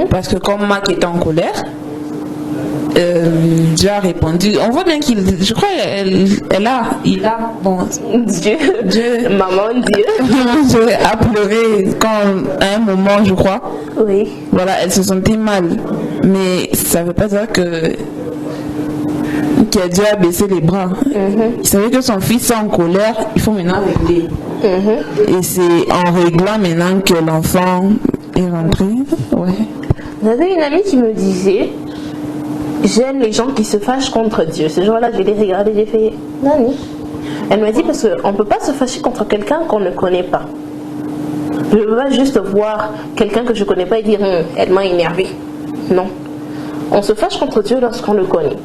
Parce que comme Marc était en colère, Dieu a répondu. On voit bien je crois il a, bon, Dieu, maman Dieu, Dieu a pleuré à un moment, je crois. Oui. Voilà, elle se sentait mal, mais ça ne veut pas dire que Dieu a baissé les bras. Il savait que son fils est en colère, il faut maintenant régler. Et c'est en réglant maintenant que l'enfant est rentré. Ouais. J'avais une amie qui me disait: j'aime les gens qui se fâchent contre Dieu. Ce jour-là, je l'ai regardé, j'ai fait Nani. Elle m'a dit parce qu'on ne peut pas se fâcher contre quelqu'un qu'on ne connaît pas. Je ne veux pas juste voir quelqu'un que je ne connais pas et dire elle m'a énervé. Non. On se fâche contre Dieu lorsqu'on le connaît.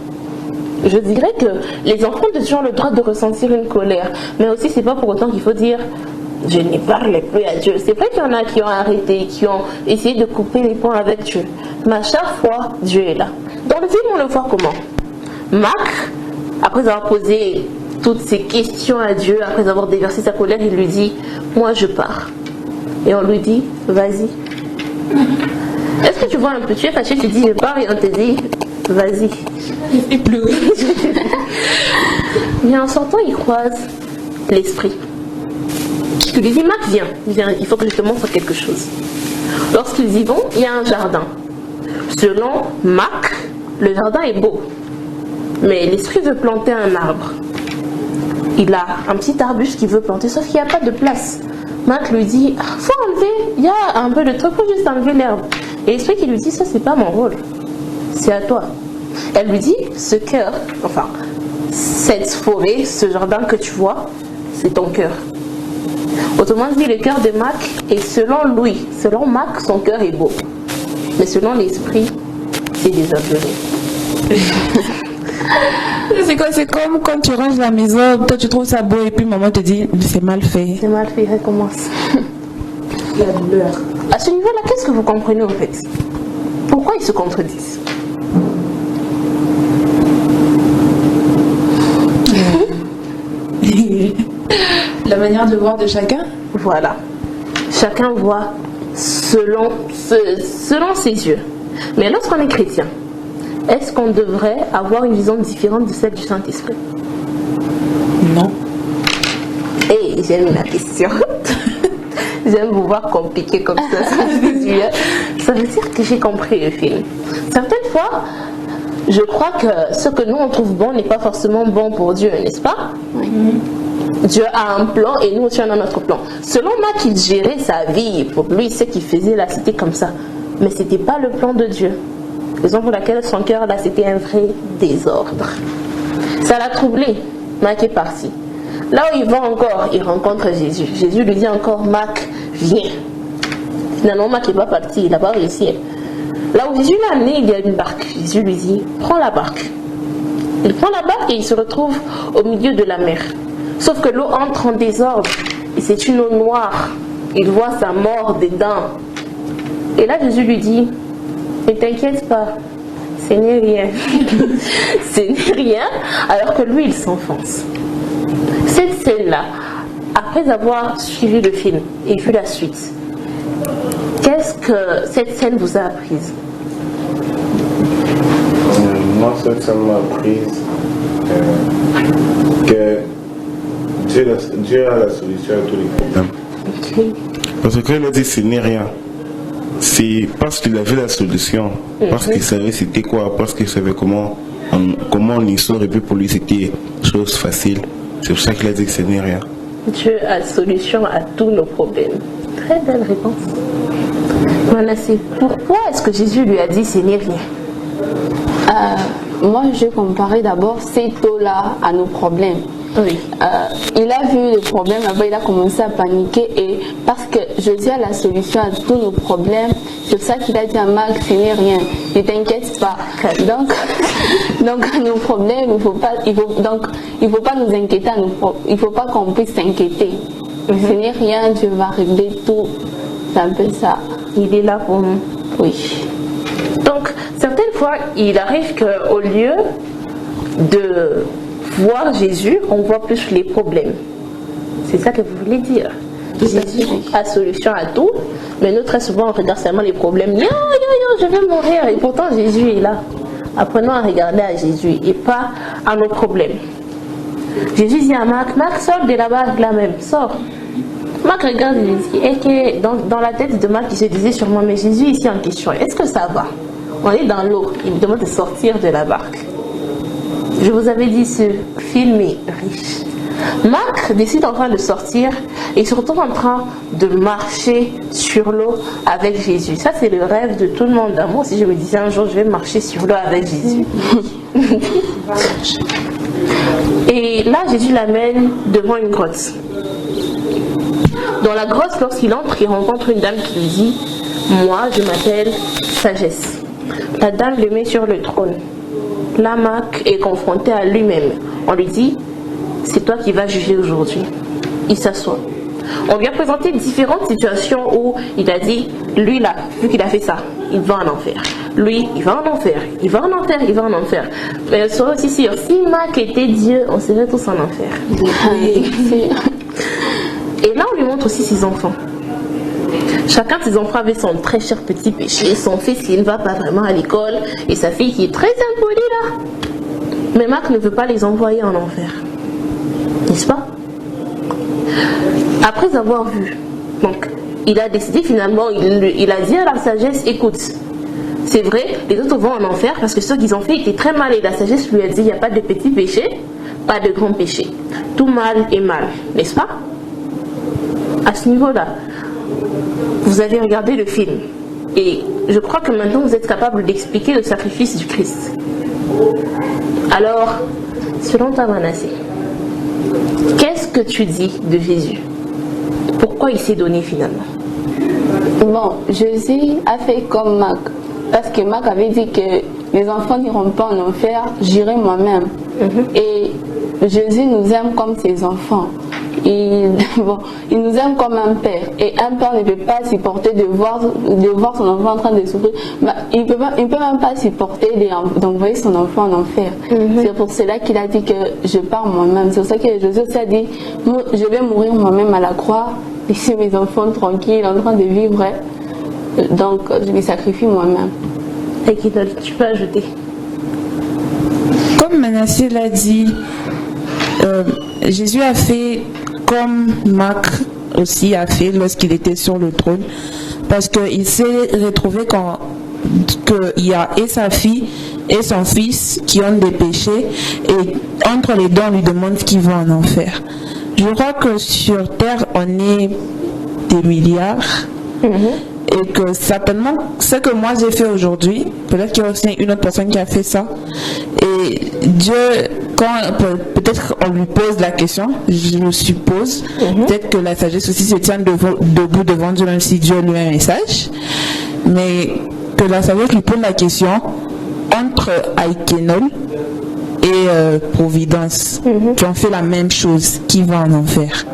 Je dirais que les enfants de Dieu ont le droit de ressentir une colère. Mais aussi, c'est pas pour autant qu'il faut dire je ne parle plus à Dieu. C'est vrai qu'il y en a qui ont arrêté, qui ont essayé de couper les ponts avec Dieu. Mais à chaque fois, Dieu est là. Dans le film, on le voit comment? Marc, après avoir posé toutes ces questions à Dieu, après avoir déversé sa colère, il lui dit moi je pars. Et on lui dit vas-y. Est-ce que tu vois un peu, tu es fâché, tu dis je pars et on te dit vas-y. Et pleurer. Mais en sortant, il croise l'esprit. Il lui dit Marc, viens, il faut que je te montre quelque chose. Lorsqu'ils y vont, il y a un jardin. Selon Marc, le jardin est beau. Mais l'esprit veut planter un arbre. Il a un petit arbuste qu'il veut planter, sauf qu'il n'y a pas de place. Marc lui dit faut enlever, il y a un peu de truc, faut juste enlever l'herbe. Et l'esprit qui lui dit ça, c'est pas mon rôle, c'est à toi. Elle lui dit ce cœur, enfin, cette forêt, ce jardin que tu vois, c'est ton cœur. Autrement dit, le cœur de Marc est selon lui, selon Marc, son cœur est beau. Mais selon l'esprit, c'est désordonné. C'est quoi? C'est comme quand tu ranges la maison, toi tu trouves ça beau et puis maman te dit c'est mal fait. C'est mal fait, recommence. Il y a douleur. À ce niveau-là, qu'est-ce que vous comprenez en fait? Pourquoi ils se contredisent? La manière de voir de chacun? Voilà. Chacun voit selon ses yeux. Mais lorsqu'on est chrétien, est-ce qu'on devrait avoir une vision différente de celle du Saint-Esprit? Non. Et j'aime la question. J'aime vous voir compliqué comme ça. Ça veut dire que j'ai compris le film. Certaines fois, je crois que ce que nous on trouve bon n'est pas forcément bon pour Dieu, n'est-ce pas? Oui. Dieu a un plan et nous aussi on a notre plan. Selon Marc, il gérait sa vie. Pour lui, ce qu'il faisait là, c'était comme ça. Mais ce n'était pas le plan de Dieu. Raison pour laquelle son cœur là, c'était un vrai désordre. Ça l'a troublé. Marc est parti. Là où il va encore, il rencontre Jésus. Jésus lui dit encore, Marc, viens. Finalement, Marc n'est pas parti, il n'a pas réussi. Là où Jésus l'a amené, il y a une barque. Jésus lui dit, prends la barque. Il prend la barque et il se retrouve au milieu de la mer. Sauf que l'eau entre en désordre et c'est une eau noire. Il voit sa mort dedans. Et là, Jésus lui dit, ne t'inquiète pas, ce n'est rien. Ce n'est rien, alors que lui, il s'enfonce. Cette scène-là, après avoir suivi le film et vu la suite, qu'est-ce que cette scène vous a apprise? Moi, cette scène m'a apprise que Dieu a la solution à tous les problèmes. Ok. Parce que quand il a dit ce n'est rien, c'est parce qu'il avait la solution, parce qu'il savait c'était quoi, parce qu'il savait comment l'histoire, et puis pour lui c'était chose facile. C'est pour ça qu'il a dit que ce n'est rien. Dieu a la solution à tous nos problèmes. Très belle réponse. Manassé, pourquoi est-ce que Jésus lui a dit ce n'est rien? Moi, je comparais d'abord ces taux-là à nos problèmes. Oui. Il a vu le problème, après il a commencé à paniquer et parce que Jésus a la solution à tous nos problèmes, c'est pour ça qu'il a dit à Marc, ce n'est rien, ne t'inquiète pas. Donc nos problèmes, il faut pas nous inquiéter, il faut pas qu'on puisse s'inquiéter. Ce n'est rien, Dieu va régler tout. C'est un peu ça. Il est là pour nous. Oui. Donc, certaines fois, il arrive qu'au lieu de voir Jésus, on voit plus les problèmes. C'est ça que vous voulez dire. Jésus a solution à tout, mais nous, très souvent, on regarde seulement les problèmes. Yo, je vais mourir. Et pourtant, Jésus est là. Apprenons à regarder à Jésus et pas à nos problèmes. Jésus dit à Marc, sors de là-bas, là même, sors. Marc regarde et lui dit, et que dans la tête de Marc, il se disait sûrement, mais Jésus ici en question, est-ce que ça va? On est dans l'eau, il me demande de sortir de la barque. Je vous avais dit, ce film est riche. Marc décide enfin de sortir et se retrouve en train de marcher sur l'eau avec Jésus. Ça, c'est le rêve de tout le monde. Moi, si je me disais un jour, je vais marcher sur l'eau avec Jésus. Et là, Jésus l'amène devant une grotte. Dans la grotte, lorsqu'il entre, il rencontre une dame qui lui dit, moi, je m'appelle Sagesse. La dame le met sur le trône. Là, Marc est confronté à lui-même. On lui dit, c'est toi qui vas juger aujourd'hui. Il s'assoit. On lui a présenté différentes situations où il a dit, lui là, vu qu'il a fait ça, il va en enfer. Lui, il va en enfer, il va en enfer, il va en enfer. Mais elle sera aussi sûre, si Marc était Dieu, on serait tous en enfer. Et là, on lui montre aussi ses enfants. Chacun de ses enfants avait son très cher petit péché. Son fils qui ne va pas vraiment à l'école et sa fille qui est très impolie là. Mais Marc ne veut pas les envoyer en enfer. N'est-ce pas? Après avoir vu, donc, il a décidé finalement, il a dit à la sagesse, écoute, c'est vrai, les autres vont en enfer parce que ceux qu'ils ont fait étaient très mal. Et la sagesse lui a dit, il n'y a pas de petit péché, pas de grand péché. Tout mal est mal, n'est-ce pas? À ce niveau-là, vous avez regardé le film et je crois que maintenant vous êtes capable d'expliquer le sacrifice du Christ. Alors, selon toi, Manassé, qu'est-ce que tu dis de Jésus? Pourquoi il s'est donné finalement? Bon, Jésus a fait comme Marc, parce que Marc avait dit que les enfants n'iront pas en enfer, j'irai moi-même. Et Jésus nous aime comme ses enfants. Il nous aime comme un père. Et un père ne peut pas supporter de voir son enfant en train de souffrir. Il peut même pas supporter d'envoyer son enfant en enfer. C'est pour cela qu'il a dit que je pars moi-même. C'est pour ça que Jésus aussi a dit, je vais mourir moi-même à la croix. Laissez mes enfants tranquilles en train de vivre. Donc je les sacrifie moi-même. Et qui tu peux ajouter? Comme Manassé l'a dit, Jésus a fait comme Marc aussi a fait lorsqu'il était sur le trône, parce qu'il s'est retrouvé qu'il y a et sa fille et son fils qui ont des péchés, et entre les deux on lui demande qui va en enfer. Je crois que sur terre on est des milliards, et que certainement ce que moi j'ai fait aujourd'hui, peut-être qu'il y a aussi une autre personne qui a fait ça, et Dieu, quand peut-être on lui pose la question, je le suppose, peut-être que la sagesse aussi se tient debout devant Dieu, même si Dieu lui a un message, mais que la sagesse lui pose la question entre Aikenol et Providence, qui ont fait la même chose, qui va en enfer.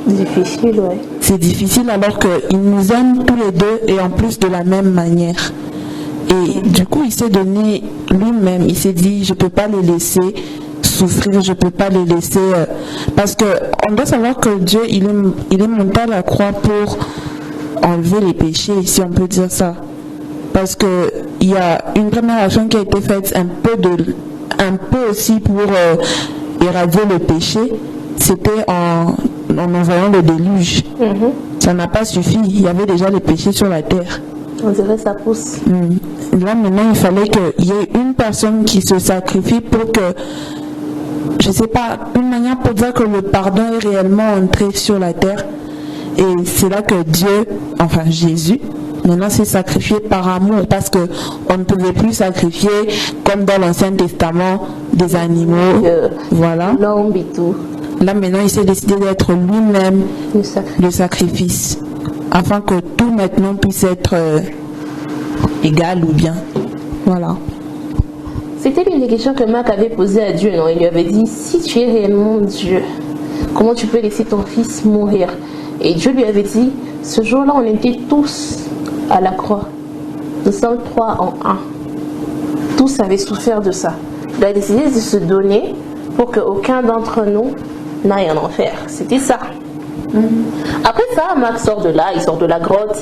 Difficile, ouais. C'est difficile alors qu'il nous aime tous les deux et en plus de la même manière. Et du coup, il s'est donné lui-même, il s'est dit, je ne peux pas les laisser souffrir, je ne peux pas les laisser... parce qu'on doit savoir que Dieu, il est monté à la croix pour enlever les péchés, si on peut dire ça. Parce qu'il y a une première action qui a été faite un peu aussi pour éradiquer le péché. c'était en envoyant le déluge. Ça n'a pas suffi. Il y avait déjà les péchés sur la terre. On dirait ça pousse. Là, maintenant, il fallait qu'il y ait une personne qui se sacrifie pour que, je sais pas, une manière pour dire que le pardon est réellement entré sur la terre. Et c'est là que Dieu, enfin Jésus, maintenant s'est sacrifié par amour, parce que on ne pouvait plus sacrifier comme dans l'Ancien Testament des animaux. Voilà. L'homme et tout. Là maintenant il s'est décidé d'être lui-même le sacrifice, afin que tout maintenant puisse être égal ou bien. Voilà. C'était l'une des questions que Marc avait posées à Dieu, non? Il lui avait dit, si tu es réellement Dieu, comment tu peux laisser ton fils mourir? Et Dieu lui avait dit, ce jour-là, on était tous à la croix. Nous sommes 3 en 1. Tous avaient souffert de ça. Il a décidé de se donner pour qu'aucun d'entre nous n'aille en enfer. C'était ça. Après ça, Marc sort de là, il sort de la grotte.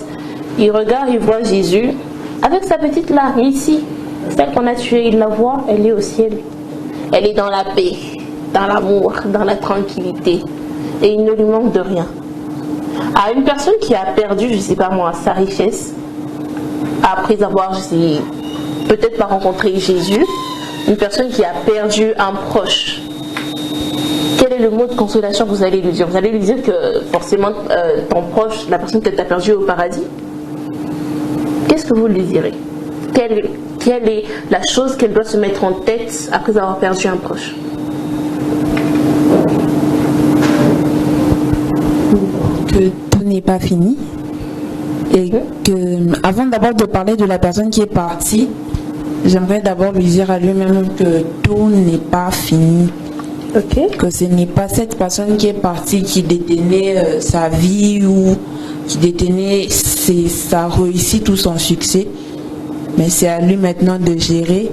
Il regarde, il voit Jésus avec sa petite larme ici. Celle qu'on a tuée, il la voit, elle est au ciel. Elle est dans la paix, dans l'amour, dans la tranquillité. Et il ne lui manque de rien. À une personne qui a perdu, je ne sais pas moi, sa richesse, après avoir, peut-être pas rencontré Jésus, une personne qui a perdu un proche, quel est le mot de consolation que vous allez lui dire? Vous allez lui dire que forcément ton proche, la personne que tu as perdue au paradis, qu'est-ce que vous lui direz? Quelle est la chose qu'elle doit se mettre en tête après avoir perdu un proche? Que tout n'est pas fini, et que avant d'abord de parler de la personne qui est partie, j'aimerais d'abord lui dire à lui-même que tout n'est pas fini. Que ce n'est pas cette personne qui est partie qui détenait sa vie ou qui détenait sa réussite ou son succès, mais c'est à lui maintenant de gérer.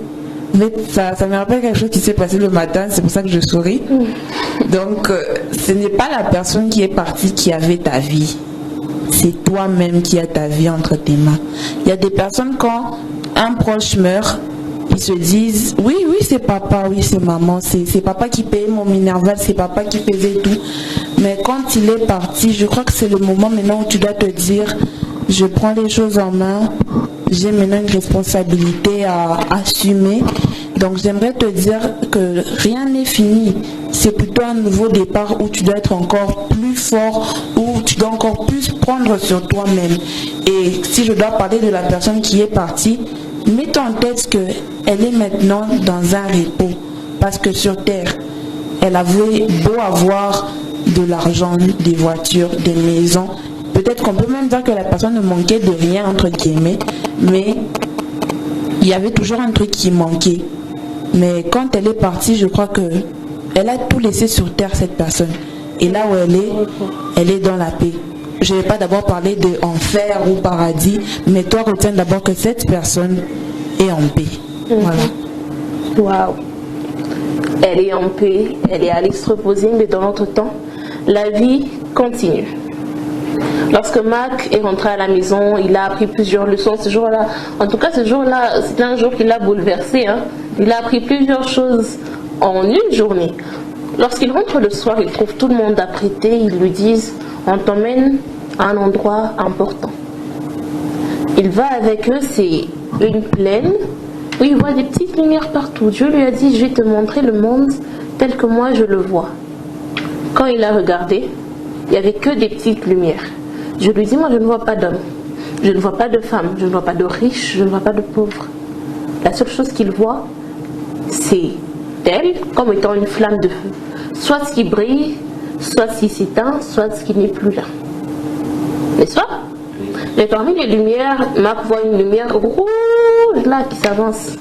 En fait, ça me rappelle quelque chose qui s'est passé le matin, c'est pour ça que je souris. Donc, ce n'est pas la personne qui est partie qui avait ta vie. C'est toi-même qui as ta vie entre tes mains. Il y a des personnes, quand un proche meurt, ils se disent, oui, c'est papa, oui, c'est maman, c'est papa qui payait mon Minerval, c'est papa qui faisait tout. Mais quand il est parti, je crois que c'est le moment maintenant où tu dois te dire, je prends les choses en main, j'ai maintenant une responsabilité à assumer. Donc j'aimerais te dire que rien n'est fini. C'est plutôt un nouveau départ où tu dois être encore plus fort, où tu dois encore plus prendre sur toi-même. Et si je dois parler de la personne qui est partie, mets en tête qu'elle est maintenant dans un repos. Parce que sur terre, elle avait beau avoir de l'argent, des voitures, des maisons. Peut-être qu'on peut même dire que la personne ne manquait de rien, entre guillemets, mais il y avait toujours un truc qui manquait. Mais quand elle est partie, je crois que elle a tout laissé sur terre, cette personne. Et là où elle est dans la paix. Je ne vais pas d'abord parler d'enfer ou paradis, mais toi retiens d'abord que cette personne est en paix. Voilà. Waouh. Elle est en paix, elle est allée se reposer, mais dans notre temps, la vie continue. Lorsque Marc est rentré à la maison, il a appris plusieurs leçons ce jour-là. En tout cas, ce jour-là, c'était un jour qui l'a bouleversé. Il a appris plusieurs choses en une journée. Lorsqu'il rentre le soir, il trouve tout le monde apprêté. Ils lui disent, on t'emmène à un endroit important. Il va avec eux, c'est une plaine où il voit des petites lumières partout. Dieu lui a dit, je vais te montrer le monde tel que moi je le vois. Quand il a regardé, il n'y avait que des petites lumières. Je lui dis, moi je ne vois pas d'homme, je ne vois pas de femme, je ne vois pas de riche, je ne vois pas de pauvre. La seule chose qu'il voit, c'est elle comme étant une flamme de feu. Soit ce qui brille, soit ce qui s'éteint, soit ce qui n'est plus là. N'est-ce pas? Mais parmi les lumières, Marc voit une lumière rouge là qui s'avance.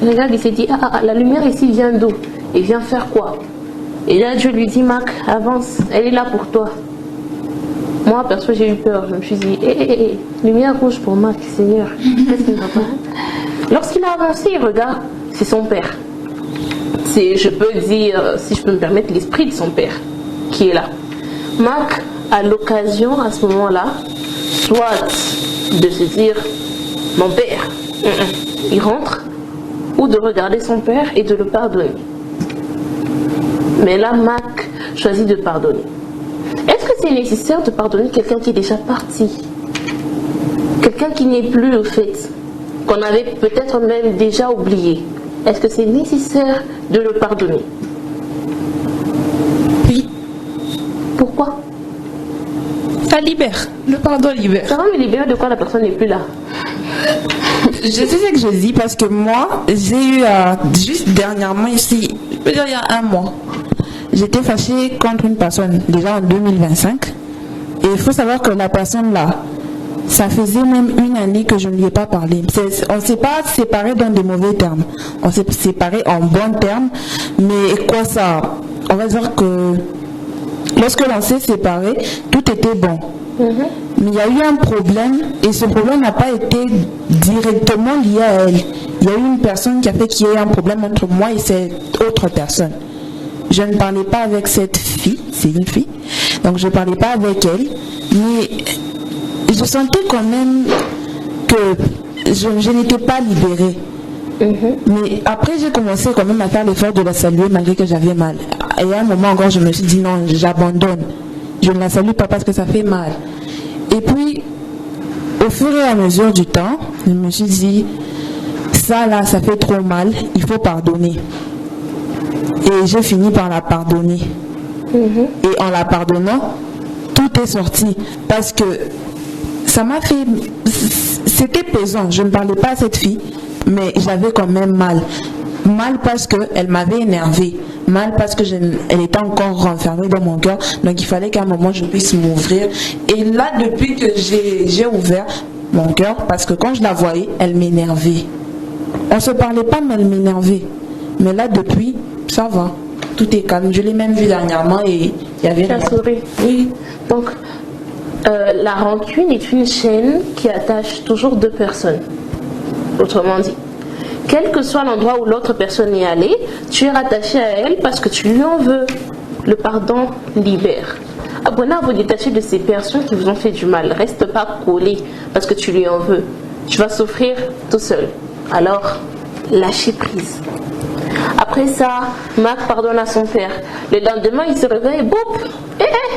Il regarde, il s'est dit, la lumière ici vient d'où? Et vient faire quoi? Et là Dieu lui dit, Marc, avance, elle est là pour toi. Moi, perso, j'ai eu peur. Je me suis dit, lumière rouge pour Marc, Seigneur. Qu'est-ce qu'il ne va pas? Lorsqu'il a avancé, il regarde, c'est son père. C'est, je peux dire, si je peux me permettre, l'esprit de son père qui est là. Marc a l'occasion à ce moment-là, soit de se dire, mon père, il rentre, ou de regarder son père et de le pardonner. Mais là, Marc choisi de pardonner. Est-ce que c'est nécessaire de pardonner quelqu'un qui est déjà parti? Quelqu'un qui n'est plus au fait, qu'on avait peut-être même déjà oublié. Est-ce que c'est nécessaire de le pardonner? Oui. Pourquoi? Ça libère. Le pardon libère. Ça va me libérer de quoi la personne n'est plus là? Je sais ce que je dis parce que moi, j'ai eu juste dernièrement ici, je peux dire il y a un mois, j'étais fâchée contre une personne, déjà en 2025. Et il faut savoir que la personne là, ça faisait même une année que je ne lui ai pas parlé. On ne s'est pas séparés dans de mauvais termes. On s'est séparés en bons termes. Mais quoi ça? On va dire que lorsque l'on s'est séparés, tout était bon. Mais il y a eu un problème et ce problème n'a pas été directement lié à elle. Il y a eu une personne qui a fait qu'il y ait un problème entre moi et cette autre personne. Je ne parlais pas avec cette fille, c'est une fille, donc je ne parlais pas avec elle, mais je sentais quand même que je n'étais pas libérée. Mais après, j'ai commencé quand même à faire l'effort de la saluer malgré que j'avais mal. Et à un moment encore, je me suis dit non, j'abandonne. Je ne la salue pas parce que ça fait mal. Et puis, au fur et à mesure du temps, je me suis dit, ça là, ça fait trop mal, il faut pardonner. Et j'ai fini par la pardonner. Et en la pardonnant, tout est sorti. Parce que ça m'a fait... C'était pesant, je ne parlais pas à cette fille, mais j'avais quand même mal. Mal parce qu'elle m'avait énervée. Mal parce que elle était encore renfermée dans mon cœur. Donc il fallait qu'à un moment je puisse m'ouvrir. Et là, depuis que j'ai ouvert mon cœur, parce que quand je la voyais, elle m'énervait. On ne se parlait pas, mais elle m'énervait. Mais là, depuis, ça va. Tout est calme. Je l'ai même vu dernièrement et il y avait... Tu as souri. Oui. Donc, la rancune est une chaîne qui attache toujours deux personnes. Autrement dit, quel que soit l'endroit où l'autre personne est allée, tu es rattaché à elle parce que tu lui en veux. Le pardon libère. Apprenez à vous détacher de ces personnes qui vous ont fait du mal. Reste pas collé parce que tu lui en veux. Tu vas souffrir tout seul. Alors, lâchez prise. Après ça, Marc pardonne à son père. Le lendemain, il se réveille, boum,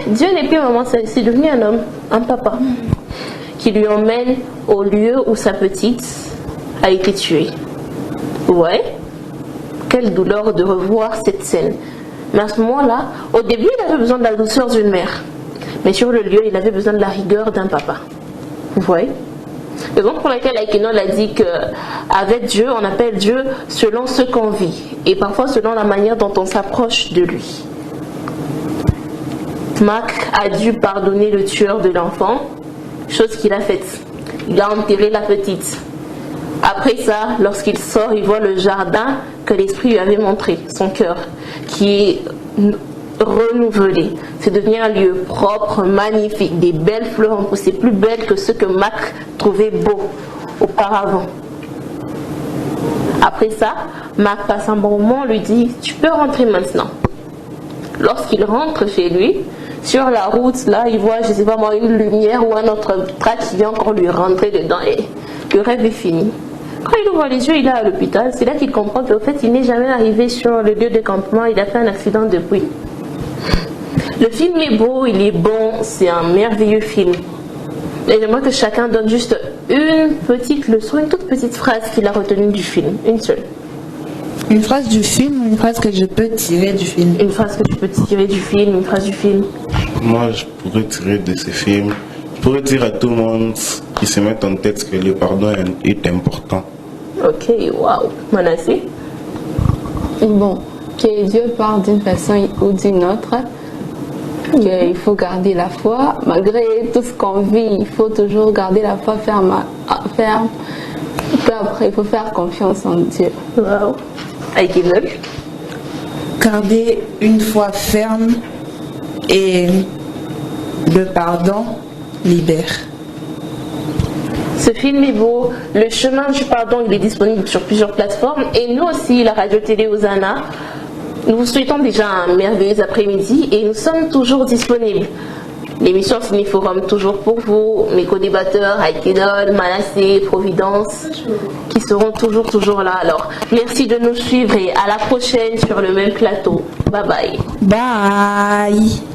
Dieu n'est plus maman, c'est devenu un homme, un papa, qui lui emmène au lieu où sa petite a été tuée. Ouais, quelle douleur de revoir cette scène. Mais à ce moment-là, au début, il avait besoin de la douceur d'une mère. Mais sur le lieu, il avait besoin de la rigueur d'un papa. Vous voyez? Raison pour laquelle Aikenol a dit qu'avec Dieu, on appelle Dieu selon ce qu'on vit. Et parfois selon la manière dont on s'approche de lui. Marc a dû pardonner le tueur de l'enfant, chose qu'il a faite. Il a enterré la petite. Après ça, lorsqu'il sort, il voit le jardin que l'Esprit lui avait montré, son cœur, qui est renouvelé. C'est devenu un lieu propre, magnifique, des belles fleurs ont poussé, plus belles que ceux que Marc trouvait beaux auparavant. Après ça, Marc passe un bon moment, lui dit « Tu peux rentrer maintenant ». Lorsqu'il rentre chez lui, sur la route, là, il voit, je ne sais pas moi, une lumière ou un autre trac qui vient encore lui rentrer dedans et le rêve est fini. Quand il ouvre les yeux, il est à l'hôpital. C'est là qu'il comprend qu'au fait, il n'est jamais arrivé sur le lieu de campement. Il a fait un accident depuis. Le film est beau, il est bon, c'est un merveilleux film. Et j'aimerais que chacun donne juste une petite leçon, une toute petite phrase qu'il a retenue du film. Une seule. Une phrase du film ou une phrase que je peux tirer du film? Une phrase que tu peux tirer du film, une phrase du film. Moi, je pourrais tirer de ce film. Je pourrais dire à tout le monde qui se met en tête que le pardon est important. Ok, waouh. Manassé? Bon, que Dieu parle d'une façon ou d'une autre, il faut garder la foi. Malgré tout ce qu'on vit, il faut toujours garder la foi ferme. Puis après, il faut faire confiance en Dieu. Waouh. Aikenol? Garder une foi ferme et le pardon libère. Ce film est beau. Le chemin du pardon, il est disponible sur plusieurs plateformes. Et nous aussi, la radio-télé Hosanna, nous vous souhaitons déjà un merveilleux après-midi et nous sommes toujours disponibles. L'émission Cinéforum toujours pour vous, mes co-débatteurs, Aïkenol, Manassé, Providence, qui seront toujours là. Alors, merci de nous suivre et à la prochaine sur le même plateau. Bye bye. Bye.